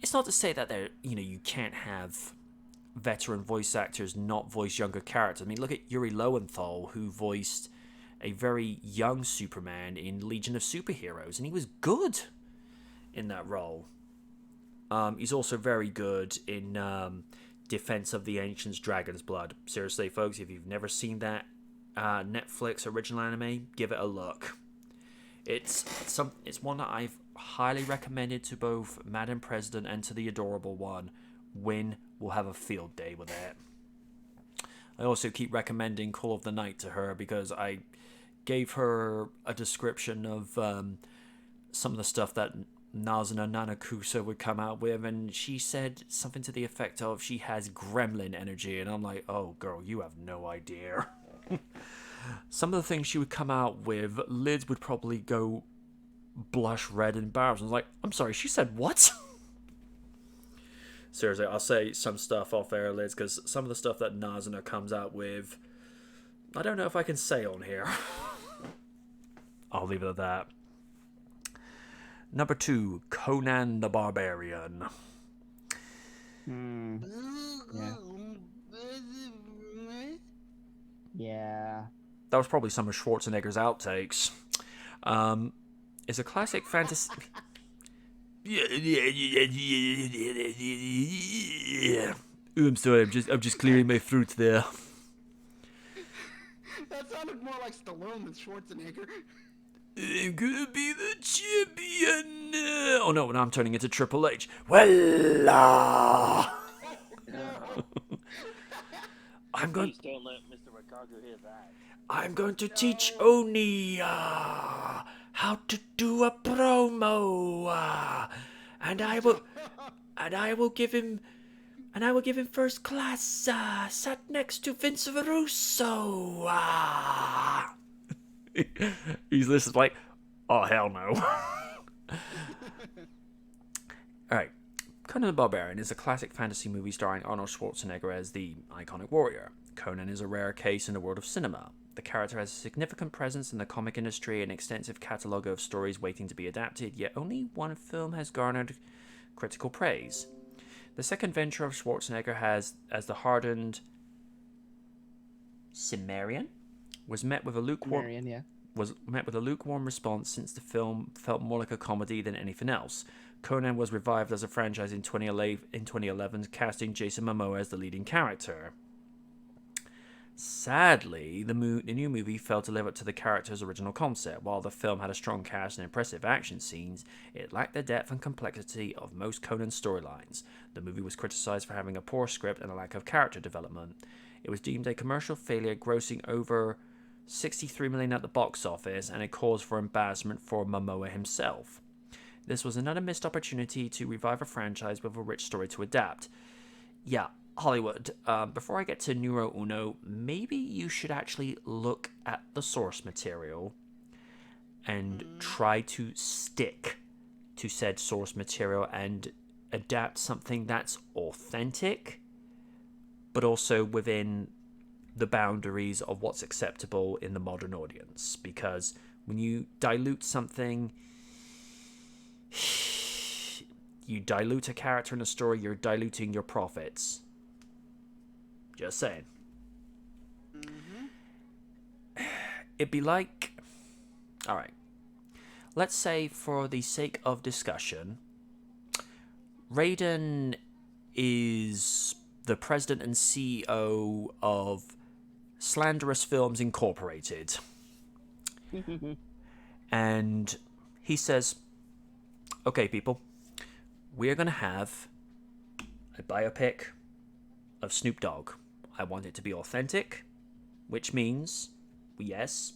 A: it's not to say that you can't have veteran voice actors not voice younger characters. I mean, look at Yuri Lowenthal, who voiced a very young Superman in Legion of Superheroes, and he was good in that role. He's also very good in Defense of the Ancients Dragon's Blood. Seriously, folks, if you've never seen that Netflix original anime, give it a look. It's one that I've highly recommended to both Madam President and to the Adorable One. Win will have a field day with it. I also keep recommending Call of the Night to her because I gave her a description of some of the stuff that Nazuna Nanakusa would come out with, and she said something to the effect of she has gremlin energy, and I'm like, oh girl, you have no idea. Some of the things she would come out with, Lids would probably go blush red and embarrassed. I was like, I'm sorry, she said what? Seriously, I'll say some stuff off air, Liz, because some of the stuff that Nazuna comes out with, I don't know if I can say on here. I'll leave it at that. Number 2, Conan the Barbarian.
D: Yeah. Yeah.
A: That was probably some of Schwarzenegger's outtakes. It's a classic fantasy... Yeah. Oh, I'm sorry. I'm just clearing my throat there.
E: That sounded more like Stallone than Schwarzenegger.
A: I'm gonna be the champion. Oh no! Now I'm turning into Triple H. Well, I'm going.
C: Please don't let Mr. Rikaku hear that.
A: I'm going to teach Oni how to do a promo, and I will give him first class, sat next to Vince Russo. He's listening like, oh hell no. Alright, Conan the Barbarian is a classic fantasy movie starring Arnold Schwarzenegger as the iconic warrior. Conan is a rare case in the world of cinema. The character has a significant presence in the comic industry and an extensive catalogue of stories waiting to be adapted, yet only one film has garnered critical praise. The second venture of Schwarzenegger as the hardened Cimmerian was met with a lukewarm response since the film felt more like a comedy than anything else. Conan was revived as a franchise in 2011, casting Jason Momoa as the leading character. Sadly, the new movie failed to live up to the character's original concept. While the film had a strong cast and impressive action scenes, it lacked the depth and complexity of most Conan storylines. The movie was criticized for having a poor script and a lack of character development. It was deemed a commercial failure, grossing over $63 million at the box office, and a cause for embarrassment for Momoa himself. This was another missed opportunity to revive a franchise with a rich story to adapt. Yeah, Hollywood, before I get to Numero Uno, maybe you should actually look at the source material and try to stick to said source material and adapt something that's authentic, but also within the boundaries of what's acceptable in the modern audience. Because when you dilute something, you dilute a character in a story, you're diluting your profits. Just saying. It'd be like... Alright. Let's say, for the sake of discussion, Raiden is the president and CEO of Slanderous Films Incorporated. And he says, okay, people, we're going to have a biopic of Snoop Dogg. I want it to be authentic, which means, yes,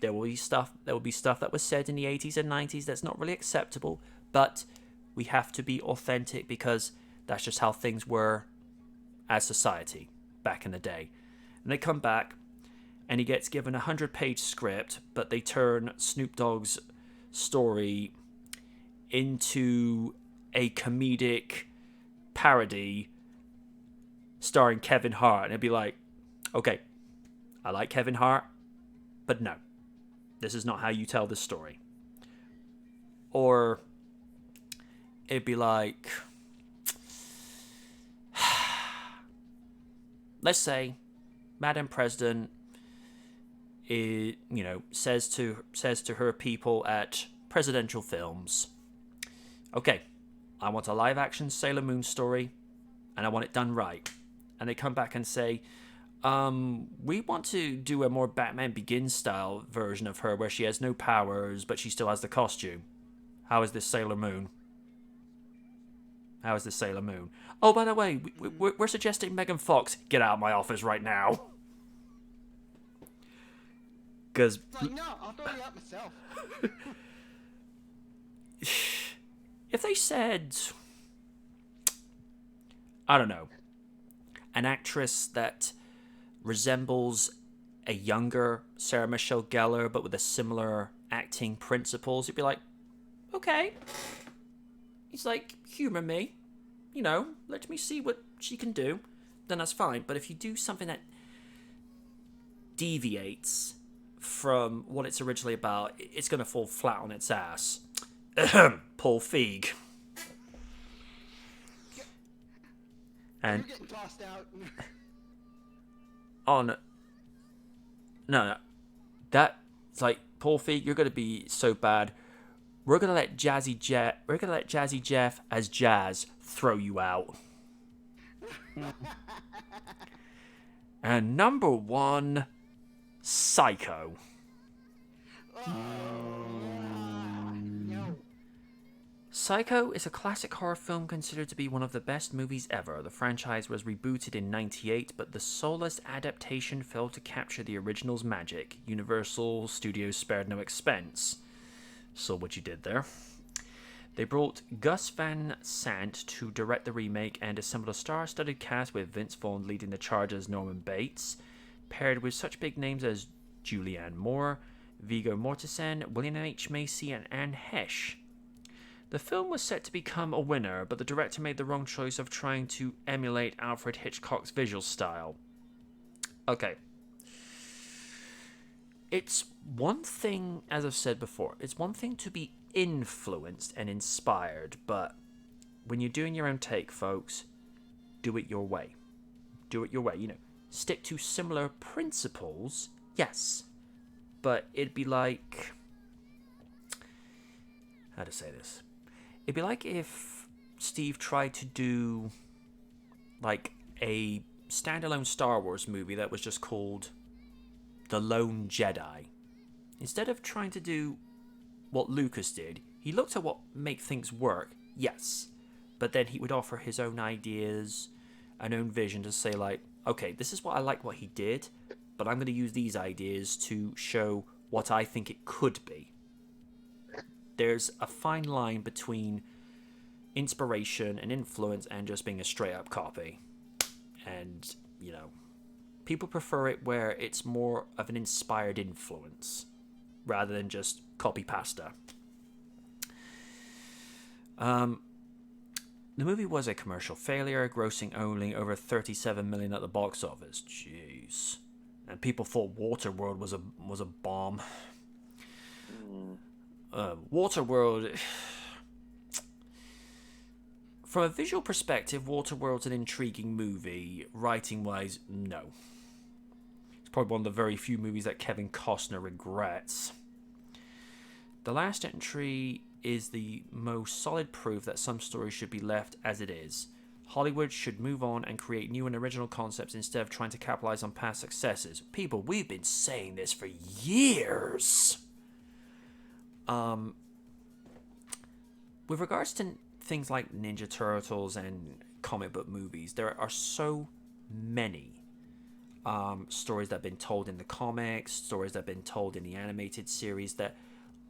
A: there will be stuff that was said in the 80s and 90s that's not really acceptable, but we have to be authentic because that's just how things were as society back in the day. And they come back, and he gets given a 100-page script, but they turn Snoop Dogg's story into a comedic parody starring Kevin Hart. And it'd be like, okay, I like Kevin Hart, but no, this is not how you tell this story. Or it'd be like, let's say Madam President says to her people at Presidential Films, okay, I want a live action Sailor Moon story, and I want it done right. And they come back and say, we want to do a more Batman Begins style version of her where she has no powers, but she still has the costume. How is this Sailor Moon? How is this Sailor Moon? Oh, by the way, we're suggesting Megan Fox. Get out of my office right now. Because
E: It's like, no, I'll throw you out myself.
A: if they said, I don't know, an actress that resembles a younger Sarah Michelle Gellar but with a similar acting principles, you'd be like, okay. He's like, humor me. You know, let me see what she can do. Then that's fine. But if you do something that deviates from what it's originally about, it's going to fall flat on its ass. Paul Feig. And
E: You're getting tossed out.
A: on no, that's like, Paul Feig, you're going to be so bad. We're going to let Jazzy Jeff as Jazz throw you out. And number 1, Psycho.
E: No.
A: Psycho is a classic horror film considered to be one of the best movies ever. The franchise was rebooted in '98, but the soulless adaptation failed to capture the original's magic. Universal Studios spared no expense. Saw what you did there. They brought Gus Van Sant to direct the remake and assembled a star-studded cast with Vince Vaughn leading the charge as Norman Bates, paired with such big names as Julianne Moore, Viggo Mortensen, William H. Macy, and Anne Hesh. The film was set to become a winner, but the director made the wrong choice of trying to emulate Alfred Hitchcock's visual style. Okay. It's one thing, as I've said before, it's one thing to be influenced and inspired, but when you're doing your own take, folks, do it your way. Do it your way, you know. Stick to similar principles, yes, but it'd be like... how to say this? It'd be like if Steve tried to do like a standalone Star Wars movie that was just called The Lone Jedi. Instead of trying to do what Lucas did, he looked at what make things work, yes, but then he would offer his own ideas, an own vision to say like, okay, this is what I like what he did, but I'm going to use these ideas to show what I think it could be. There's a fine line between inspiration and influence and just being a straight up copy. And, you know, people prefer it where it's more of an inspired influence rather than just copy pasta. The movie was a commercial failure, grossing only over $37 million at the box office. Jeez. And people thought Waterworld was a bomb. Waterworld, from a visual perspective, Waterworld's an intriguing movie. Writing-wise, no. It's probably one of the very few movies that Kevin Costner regrets. The last entry is the most solid proof that some stories should be left as it is. Hollywood should move on and create new and original concepts instead of trying to capitalize on past successes. People, we've been saying this for years. With regards to things like Ninja Turtles and comic book movies, there are so many stories that have been told in the comics, stories that have been told in the animated series that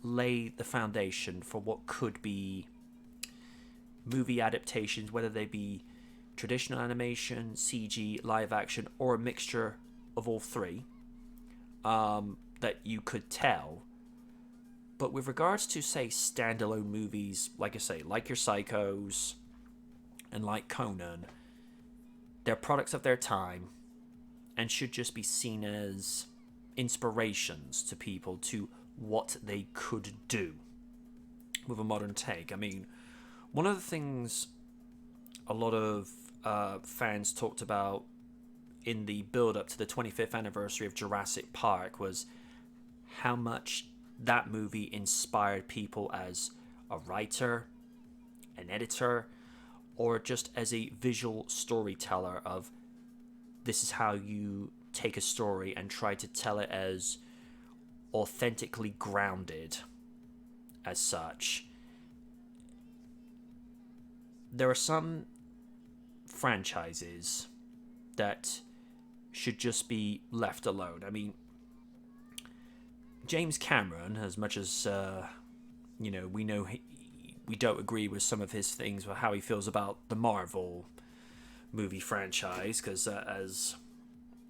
A: lay the foundation for what could be movie adaptations, whether they be traditional animation, CG, live action, or a mixture of all three, that you could tell. But with regards to, say, standalone movies, like I say, like your Psychos and like Conan, they're products of their time and should just be seen as inspirations to people to what they could do with a modern take. I mean, one of the things a lot of fans talked about in the build-up to the 25th anniversary of Jurassic Park was how much that movie inspired people as a writer, an editor, or just as a visual storyteller of this is how you take a story and try to tell it as authentically grounded as such. There are some franchises that should just be left alone. I mean, James Cameron, as much as we know we don't agree with some of his things, or how he feels about the Marvel movie franchise, because as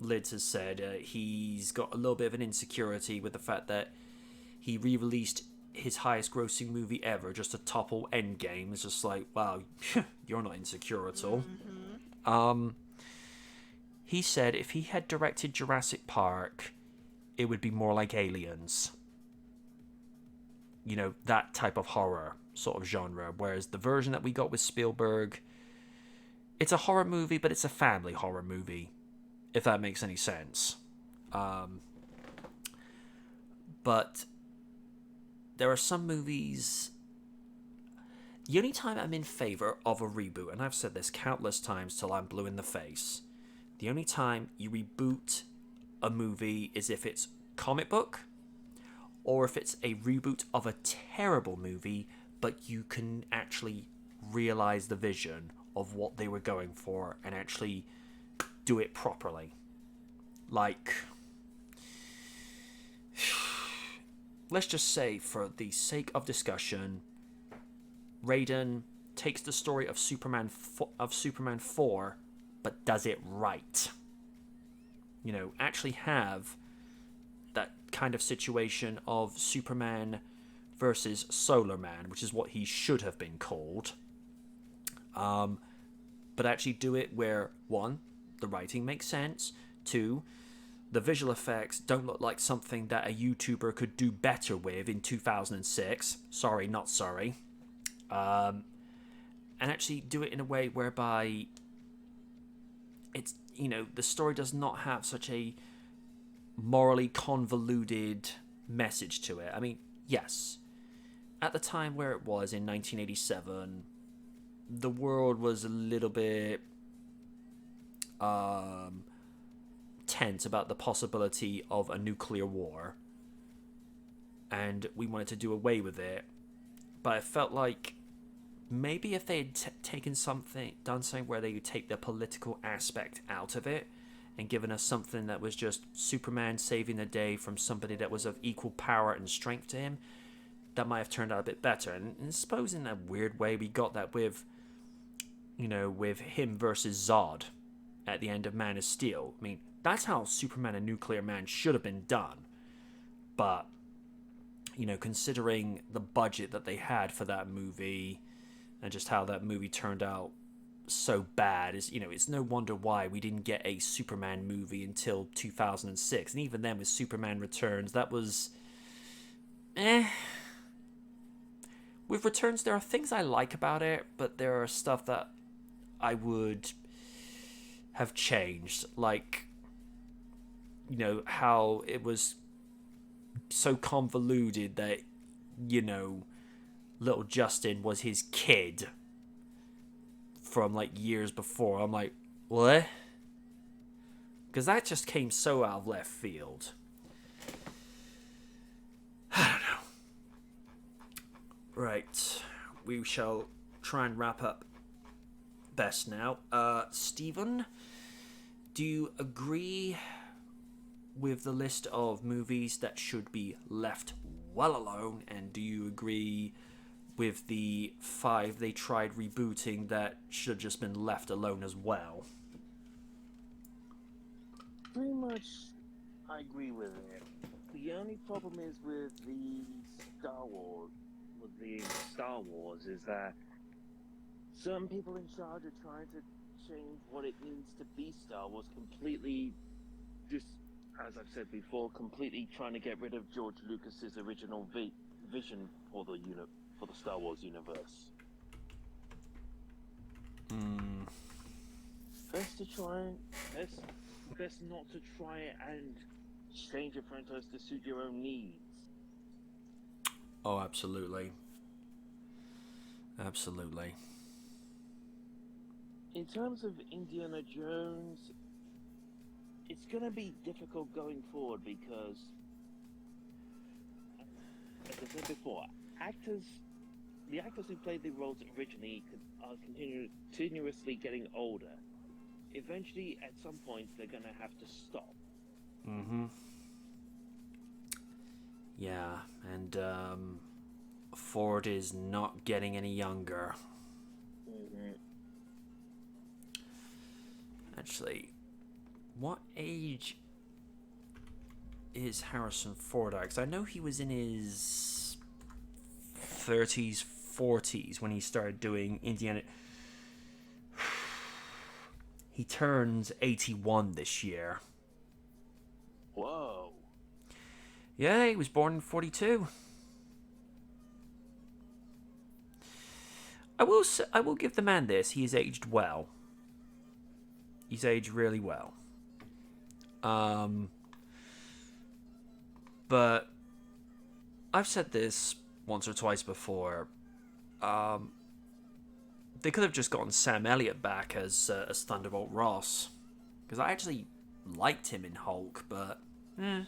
A: Lids has said, he's got a little bit of an insecurity with the fact that he re-released his highest grossing movie ever just to topple Endgame. It's just like, wow, you're not insecure at all. He said if he had directed Jurassic Park, it would be more like Aliens. That type of horror sort of genre. Whereas the version that we got with Spielberg, it's a horror movie, but it's a family horror movie, if that makes any sense. But there are some movies... The only time I'm in favor of a reboot, and I've said this countless times till I'm blue in the face, the only time you reboot a movie is if it's comic book, or if it's a reboot of a terrible movie, but you can actually realize the vision of what they were going for and actually do it properly. Like, let's just say, for the sake of discussion, Raiden takes the story of Superman 4, but does it right. Actually have that kind of situation of Superman versus Solar Man, which is what he should have been called. But actually do it where, 1, the writing makes sense, 2, the visual effects don't look like something that a YouTuber could do better with in 2006. Sorry, not sorry. And actually do it in a way whereby it's, the story does not have such a morally convoluted message to it. I mean, yes, at the time where it was in 1987, the world was a little bit tense about the possibility of a nuclear war, and we wanted to do away with it. But I felt like maybe if they had done something where they would take the political aspect out of it and given us something that was just Superman saving the day from somebody that was of equal power and strength to him, that might have turned out a bit better. And I suppose in a weird way we got that with him versus Zod at the end of Man of Steel. I mean, that's how Superman and Nuclear Man should have been done. But, considering the budget that they had for that movie and just how that movie turned out so bad, it's no wonder why we didn't get a Superman movie until 2006. And even then with Superman Returns, that was with Returns, there are things I like about it, but there are stuff that I would have changed, like how it was so convoluted that little Justin was his kid from years before. I'm like, what? Because that just came so out of left field. I don't know. Right, we shall try and wrap up best now. Stephen, do you agree with the list of movies that should be left well alone, and do you agree with the 5 they tried rebooting that should have just been left alone as well?
C: Pretty much, I agree with it. The only problem is with the Star Wars, is that certain people in charge are trying to change what it means to be Star Wars completely, just as I've said before, completely trying to get rid of George Lucas's original vision for the Star Wars universe. Best not to try and change a franchise to suit your own needs.
A: Oh, absolutely. Absolutely.
C: In terms of Indiana Jones, it's gonna be difficult going forward because, as I said before, the actors who played the roles originally are continuously getting older. Eventually, at some point, they're gonna have to stop.
A: Mm-hmm. Yeah, and Ford is not getting any younger.
C: Mm-hmm.
A: Actually, what age is Harrison Ford at? 'Cause I know he was in his 30s, 40s when he started doing Indiana. He turns 81 this year.
C: Whoa.
A: Yeah, he was born in 42. I will give the man this. He has aged well. He's aged really well. But I've said this once or twice before. They could have just gotten Sam Elliott back as Thunderbolt Ross, because I actually liked him in Hulk, but Do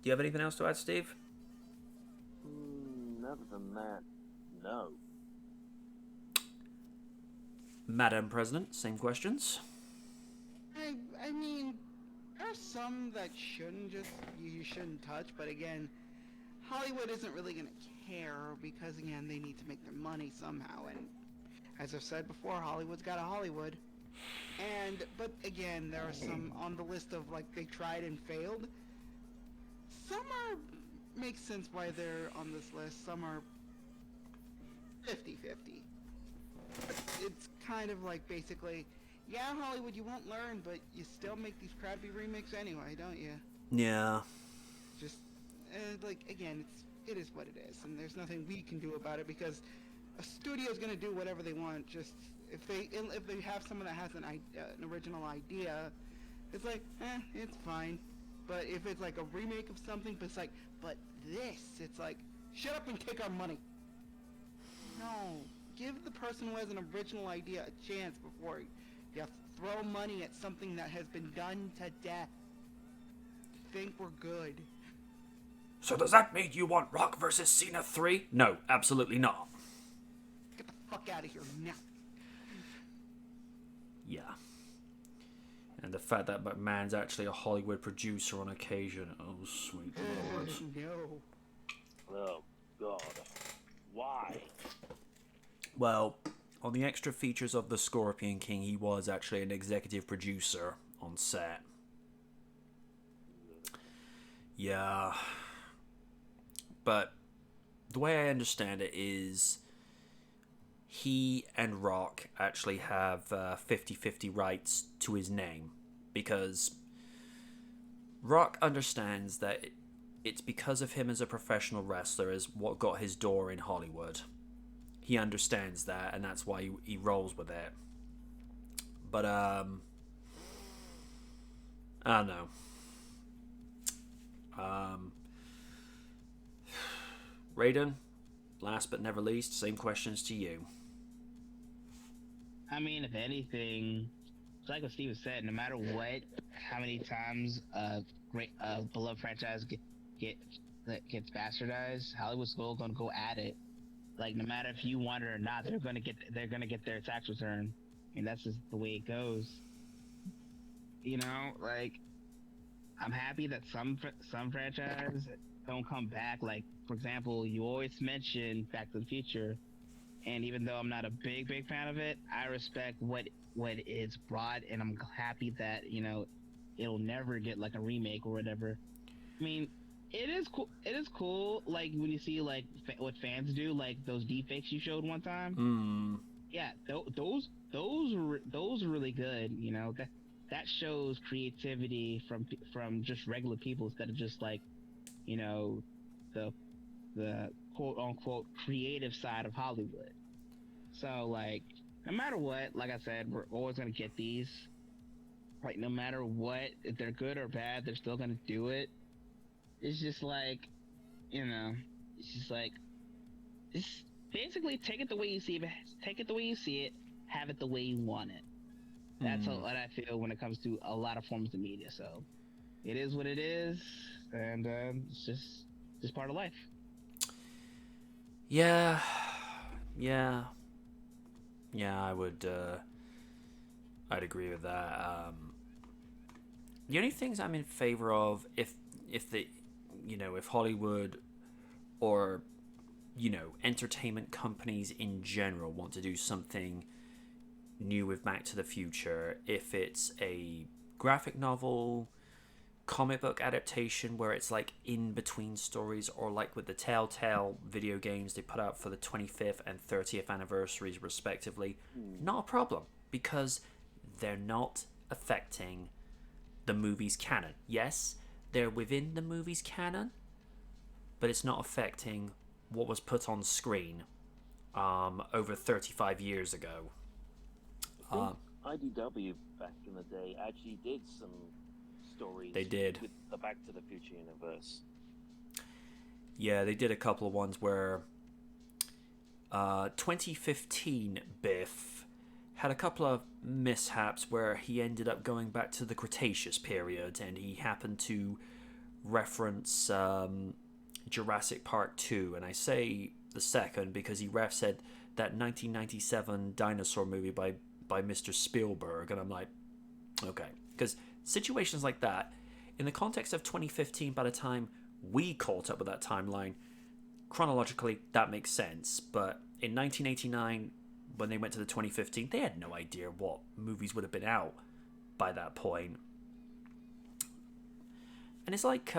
A: you have anything else to add, Steve?
C: Other than that, no.
A: Madam President, same questions.
E: I mean, there are some that you shouldn't touch, but again, Hollywood isn't really gonna care because again, they need to make their money somehow, and as I've said before, Hollywood's got a Hollywood. But again, there are some on the list of like they tried and failed. Some makes sense why they're on this list. Some are 50-50. It's kind of like basically, yeah, Hollywood, you won't learn, but you still make these crappy remakes anyway, don't you?
A: Yeah.
E: Just like again, it is what it is, and there's nothing we can do about it because a studio's gonna do whatever they want. Just if they have someone that has an original idea, it's like, it's fine. But if it's like a remake of something, but it's like, but this, it's like, shut up and take our money. No, give the person who has an original idea a chance before you have to throw money at something that has been done to death. Think we're good.
A: So does that mean you want Rock vs. Cena 3? No, absolutely not.
E: Get the fuck out of here now.
A: Yeah. And the fact that McMahon's actually a Hollywood producer on occasion. Oh, sweet lord.
E: No.
C: Oh, God. Why?
A: Well, on the extra features of The Scorpion King, he was actually an executive producer on set. Yeah. But the way I understand it is he and Rock actually have 50-50 rights to his name, because Rock understands that it's because of him as a professional wrestler is what got his door in Hollywood. He understands that, and that's why he rolls with it. But I don't know. Raiden, last but never least, same questions to you.
D: I mean, if anything, it's like what Steven said, no matter what, how many times a great beloved franchise gets bastardized, Hollywood's still gonna go at it. Like, no matter if you want it or not, they're gonna get their tax return. I mean, that's just the way it goes. You know, like, I'm happy that some franchises don't come back. Like, for example, you always mention Back to the Future, and even though I'm not a big fan of it, I respect what it's brought, and I'm happy that it'll never get like a remake or whatever. I mean, it is cool. It is cool, like when you see like what fans do, like those deepfakes you showed one time. Yeah, those are really good. That shows creativity from just regular people instead of just like, the quote unquote creative side of Hollywood. So like, no matter what, like I said, we're always gonna get these. Like, no matter what, if they're good or bad, they're still gonna do it. It's just like, It's just like, just basically take it the way you see it. Take it the way you see it. Have it the way you want it. That's what I feel when it comes to a lot of forms of media. So it is what it is, and it's just part of life.
A: Yeah, I would. I'd agree with that. The only things I'm in favor of, if the, if Hollywood or entertainment companies in general want to do something new with Back to the Future, if it's a graphic novel, comic book adaptation where it's like in between stories, or like with the Telltale video games they put out for the 25th and 30th anniversaries respectively, not a problem, because they're not affecting the movie's canon. Yes, they're within the movie's canon, but it's not affecting what was put on screen over 35 years ago.
C: I think IDW back in the day actually did some stories.
A: They did.
C: With the Back to the Future universe.
A: Yeah, they did a couple of ones where 2015 Biff had a couple of mishaps where he ended up going back to the Cretaceous period, and he happened to reference Jurassic Park 2, and I say the second because he said that 1997 dinosaur movie by Mr. Spielberg, and I'm like, okay, because situations like that, in the context of 2015, by the time we caught up with that timeline, chronologically, that makes sense, but in 1989, when they went to the 2015, they had no idea what movies would have been out by that point. And it's like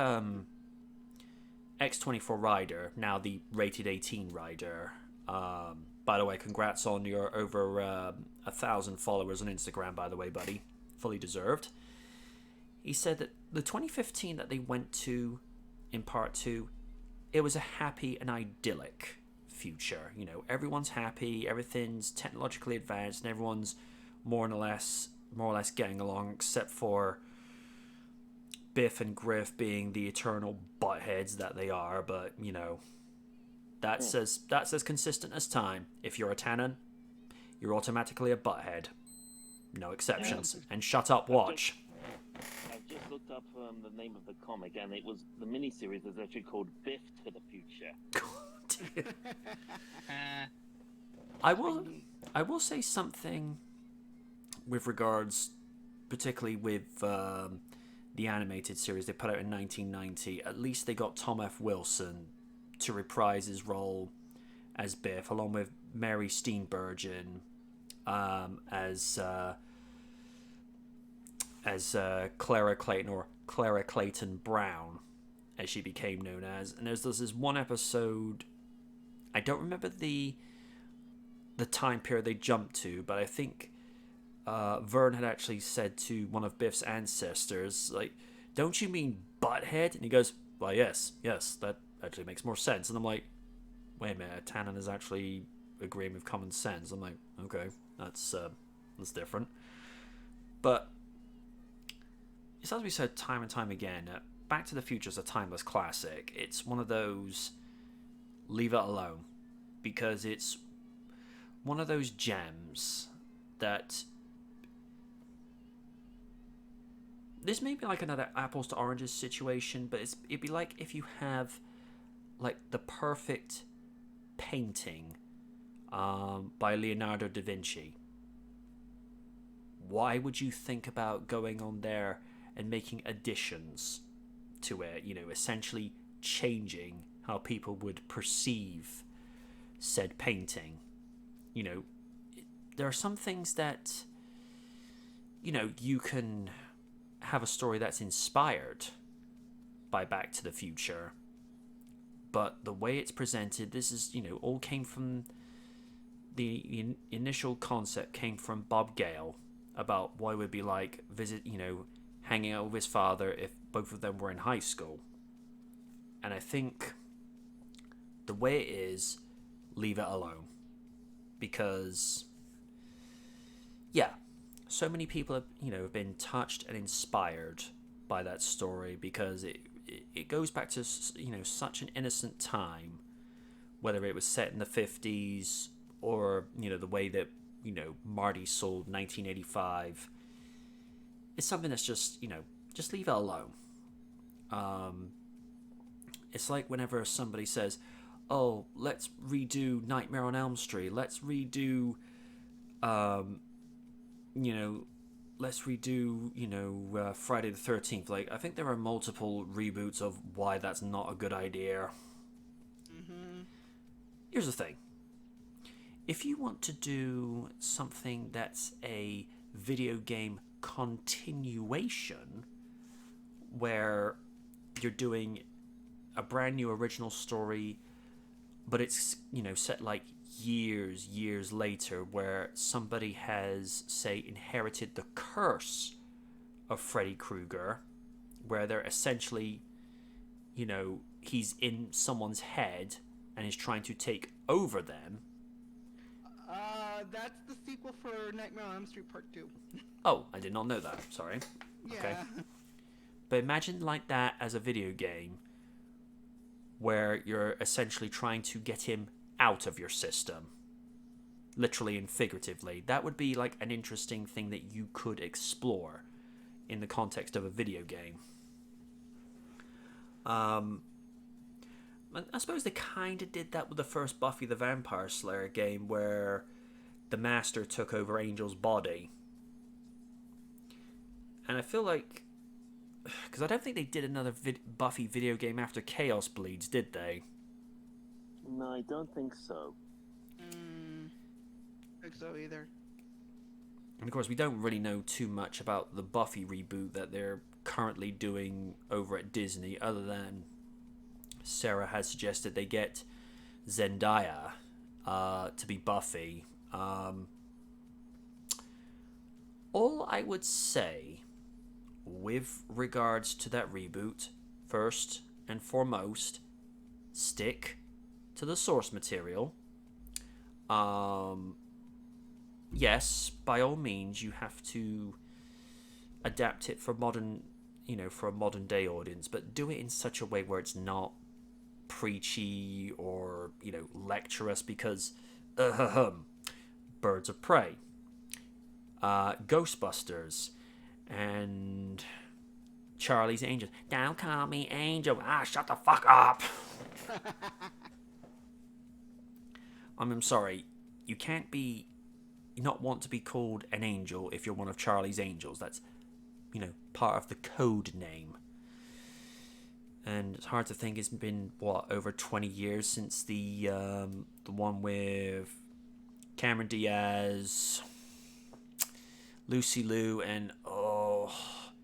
A: X24 Rider, now the rated 18 Rider. By the way, congrats on your over 1,000 followers on Instagram, by the way, buddy. Fully deserved. He said that the 2015 that they went to in part 2, it was a happy and idyllic future. Everyone's happy, everything's technologically advanced, and everyone's more or less getting along, except for Biff and Griff being the eternal buttheads that they are. But that's as consistent as time. If you're a Tannen, you're automatically a butthead. No exceptions. And shut up, watch.
C: I've just looked up the name of the comic, and it was the miniseries is actually called Biff to the Future.
A: I will say something with regards, particularly with the animated series they put out in 1990. At least they got Tom F. Wilson to reprise his role as Biff, along with Mary Steenburgen as Clara Clayton, or Clara Clayton Brown, as she became known as. And there's this one episode, I don't remember the time period they jumped to, but I think Vern had actually said to one of Biff's ancestors, like, "Don't you mean butthead?" And he goes, "Well, yes, that actually makes more sense." And I'm like, wait a minute, Tannen is actually agreeing with common sense. I'm like, okay, that's different. But it's as we said time and time again, Back to the Future is a timeless classic. It's one of those leave it alone, because it's one of those gems that this may be like another apples to oranges situation, but it'd be like if you have like the perfect painting by Leonardo da Vinci. Why would you think about going on there and making additions to it, essentially changing how people would perceive said painting? There are some things that, you can have a story that's inspired by Back to the Future, but the way it's presented, this is, all came from the initial concept came from Bob Gale about what it would be like hanging out with his father if both of them were in high school. And I think the way it is, leave it alone. Because, yeah, so many people have been touched and inspired by that story, because it goes back to such an innocent time whether it was set in the 50s or, the way that, Marty sold 1985, it's something that's just, just leave it alone. It's like whenever somebody says, oh, let's redo Nightmare on Elm Street, let's redo, Friday the 13th. Like, I think there are multiple reboots of why that's not a good idea. Here's the thing. If you want to do something that's a video game continuation, where you're doing a brand new original story, but it's, set like years later, where somebody has, say, inherited the curse of Freddy Krueger, where they're essentially, he's in someone's head and is trying to take over them.
E: That's the sequel for Nightmare on Elm Street Part 2.
A: Oh, I did not know that. Sorry.
E: Yeah.
A: Okay. But imagine like that as a video game, where you're essentially trying to get him out of your system, literally and figuratively. That would be like an interesting thing that you could explore in the context of a video game. I suppose they kind of did that with the first Buffy the Vampire Slayer game, where the Master took over Angel's body. And I feel like, because I don't think they did another Buffy video game after Chaos Bleeds, did they?
C: No, I don't think so.
E: I think so either.
A: And of course, we don't really know too much about the Buffy reboot that they're currently doing over at Disney, other than Sarah has suggested they get Zendaya to be Buffy. All I would say with regards to that reboot, first and foremost, stick to the source material. Yes, by all means, you have to adapt it for modern, for a modern day audience, but do it in such a way where it's not preachy or, lecturous, because Birds of Prey, Ghostbusters, and Charlie's Angels. Don't call me Angel. Shut the fuck up. I'm sorry. You can't not want to be called an angel if you're one of Charlie's Angels. That's, part of the code name. And it's hard to think it's been, over 20 years since the one with Cameron Diaz, Lucy Liu, and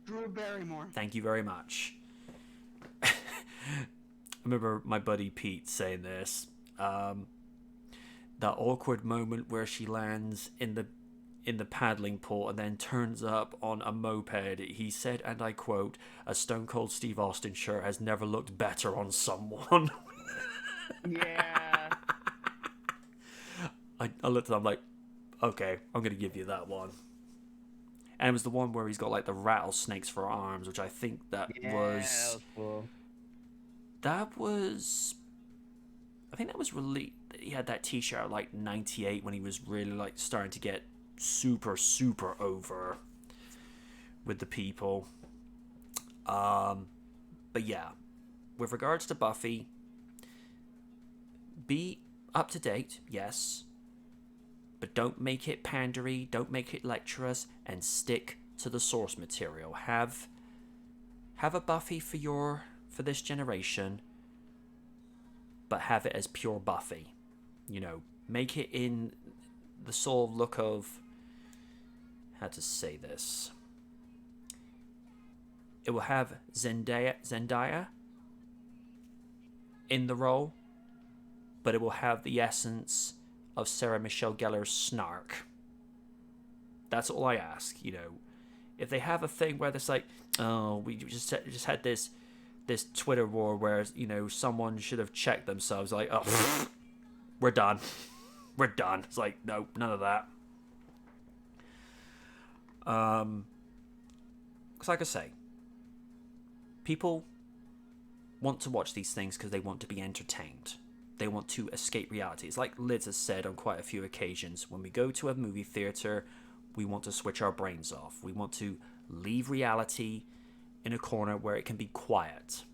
E: Drew Barrymore.
A: Thank you very much. I remember my buddy Pete saying this. That awkward moment where she lands in the paddling pool and then turns up on a moped. He said, and I quote, "A Stone Cold Steve Austin shirt has never looked better on someone."
D: Yeah.
A: I looked at him like, okay, I'm going to give you that one. And it was the one where he's got like the rattlesnakes for arms, which I think that was
D: cool.
A: That was... I think that was really... He had that t-shirt like 98 when he was really like starting to get super, super over with the people. But yeah, with regards to Buffy, be up to date, yes, but don't make it pandery, don't make it lecturous, and stick to the source material. Have a Buffy for this generation, but have it as pure Buffy. Make it in the sort of look of, how to say this. It will have Zendaya in the role, but it will have the essence of Sarah Michelle Gellar's snark. That's all I ask. If they have a thing where it's like, oh, we just had this Twitter war where someone should have checked themselves, like, oh, we're done. It's like, no, none of that. Because like I say, people want to watch these things because they want to be entertained. they want to escape reality. It's like Liz has said on quite a few occasions. When we go to a movie theater, we want to switch our brains off. We want to leave reality in a corner where it can be quiet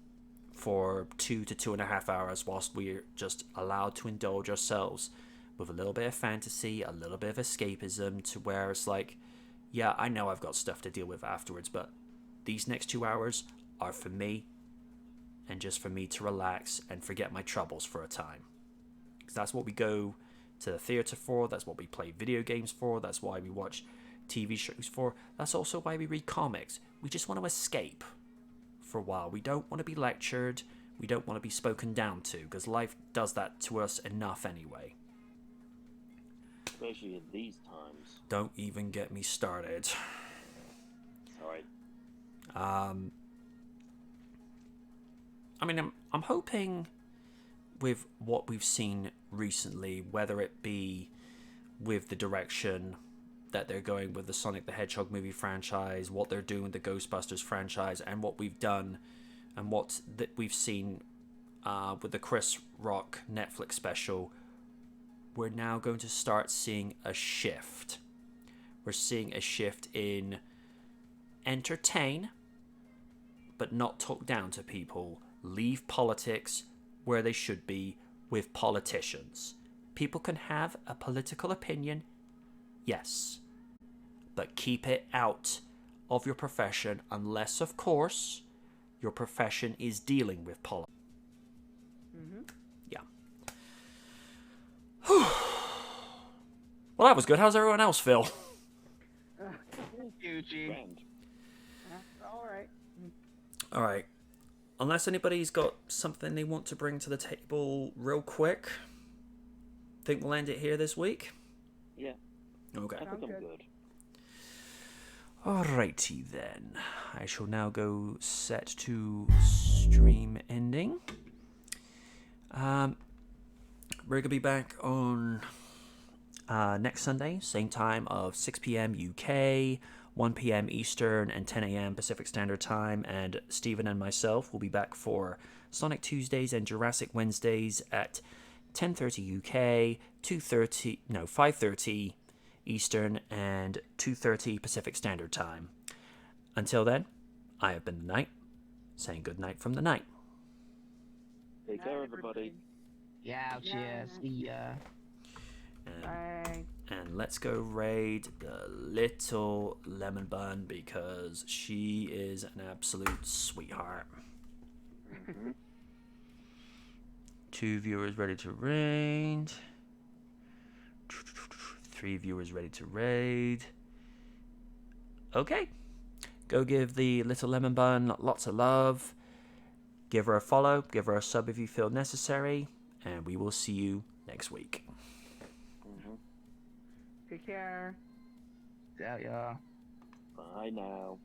A: for 2 to 2.5 hours whilst we're just allowed to indulge ourselves with a little bit of fantasy, a little bit of escapism, to where it's like, yeah, I know I've got stuff to deal with afterwards, but these next 2 hours are for me, and just for me to relax and forget my troubles for a time. Because that's what we go to the theater for, that's what we play video games for, that's why we watch TV shows for, that's also why we read comics. We just want to escape for a while. We don't want to be lectured, we don't want to be spoken down to, because life does that to us enough anyway.
C: Especially in these times.
A: Don't even get me started.
C: Alright.
A: I mean, I'm hoping with what we've seen recently, whether it be with the direction that they're going with the Sonic the Hedgehog movie franchise, what they're doing with the Ghostbusters franchise, and what we've done and what that we've seen with the Chris Rock Netflix special, we're now going to start seeing a shift. We're seeing a shift in entertain, but not talk down to people. Leave politics where they should be with politicians. People can have a political opinion, yes, but keep it out of your profession unless, of course, your profession is dealing with politics. Yeah. Well, that was good. How's everyone else feel?
D: Thank you, G.
C: Grand.
D: Alright.
A: All right. Unless anybody's got something they want to bring to the table real quick, think we'll end it here this week?
C: Yeah,
A: Okay.
C: I think I'm good.
A: Alrighty then. I shall now go set to stream ending. We're going to be back on next Sunday, same time of 6 p.m. UK, 1 p.m. Eastern, and 10 a.m. Pacific Standard Time. And Stephen and myself will be back for Sonic Tuesdays and Jurassic Wednesdays at 10:30 UK, 5:30 Eastern, and 2:30 Pacific Standard Time. Until then, I have been the Knight, saying good night from the Night.
C: Take care, everybody.
D: Yeah, cheers. See ya.
A: And, and let's go raid the little lemon bun because she is an absolute sweetheart. 2 viewers ready to raid. 3 viewers ready to raid. Okay. Go give the little lemon bun lots of love. Give her a follow. Give her a sub if you feel necessary. And we will see you next week.
E: Take care.
D: Out, y'all.
C: Bye now.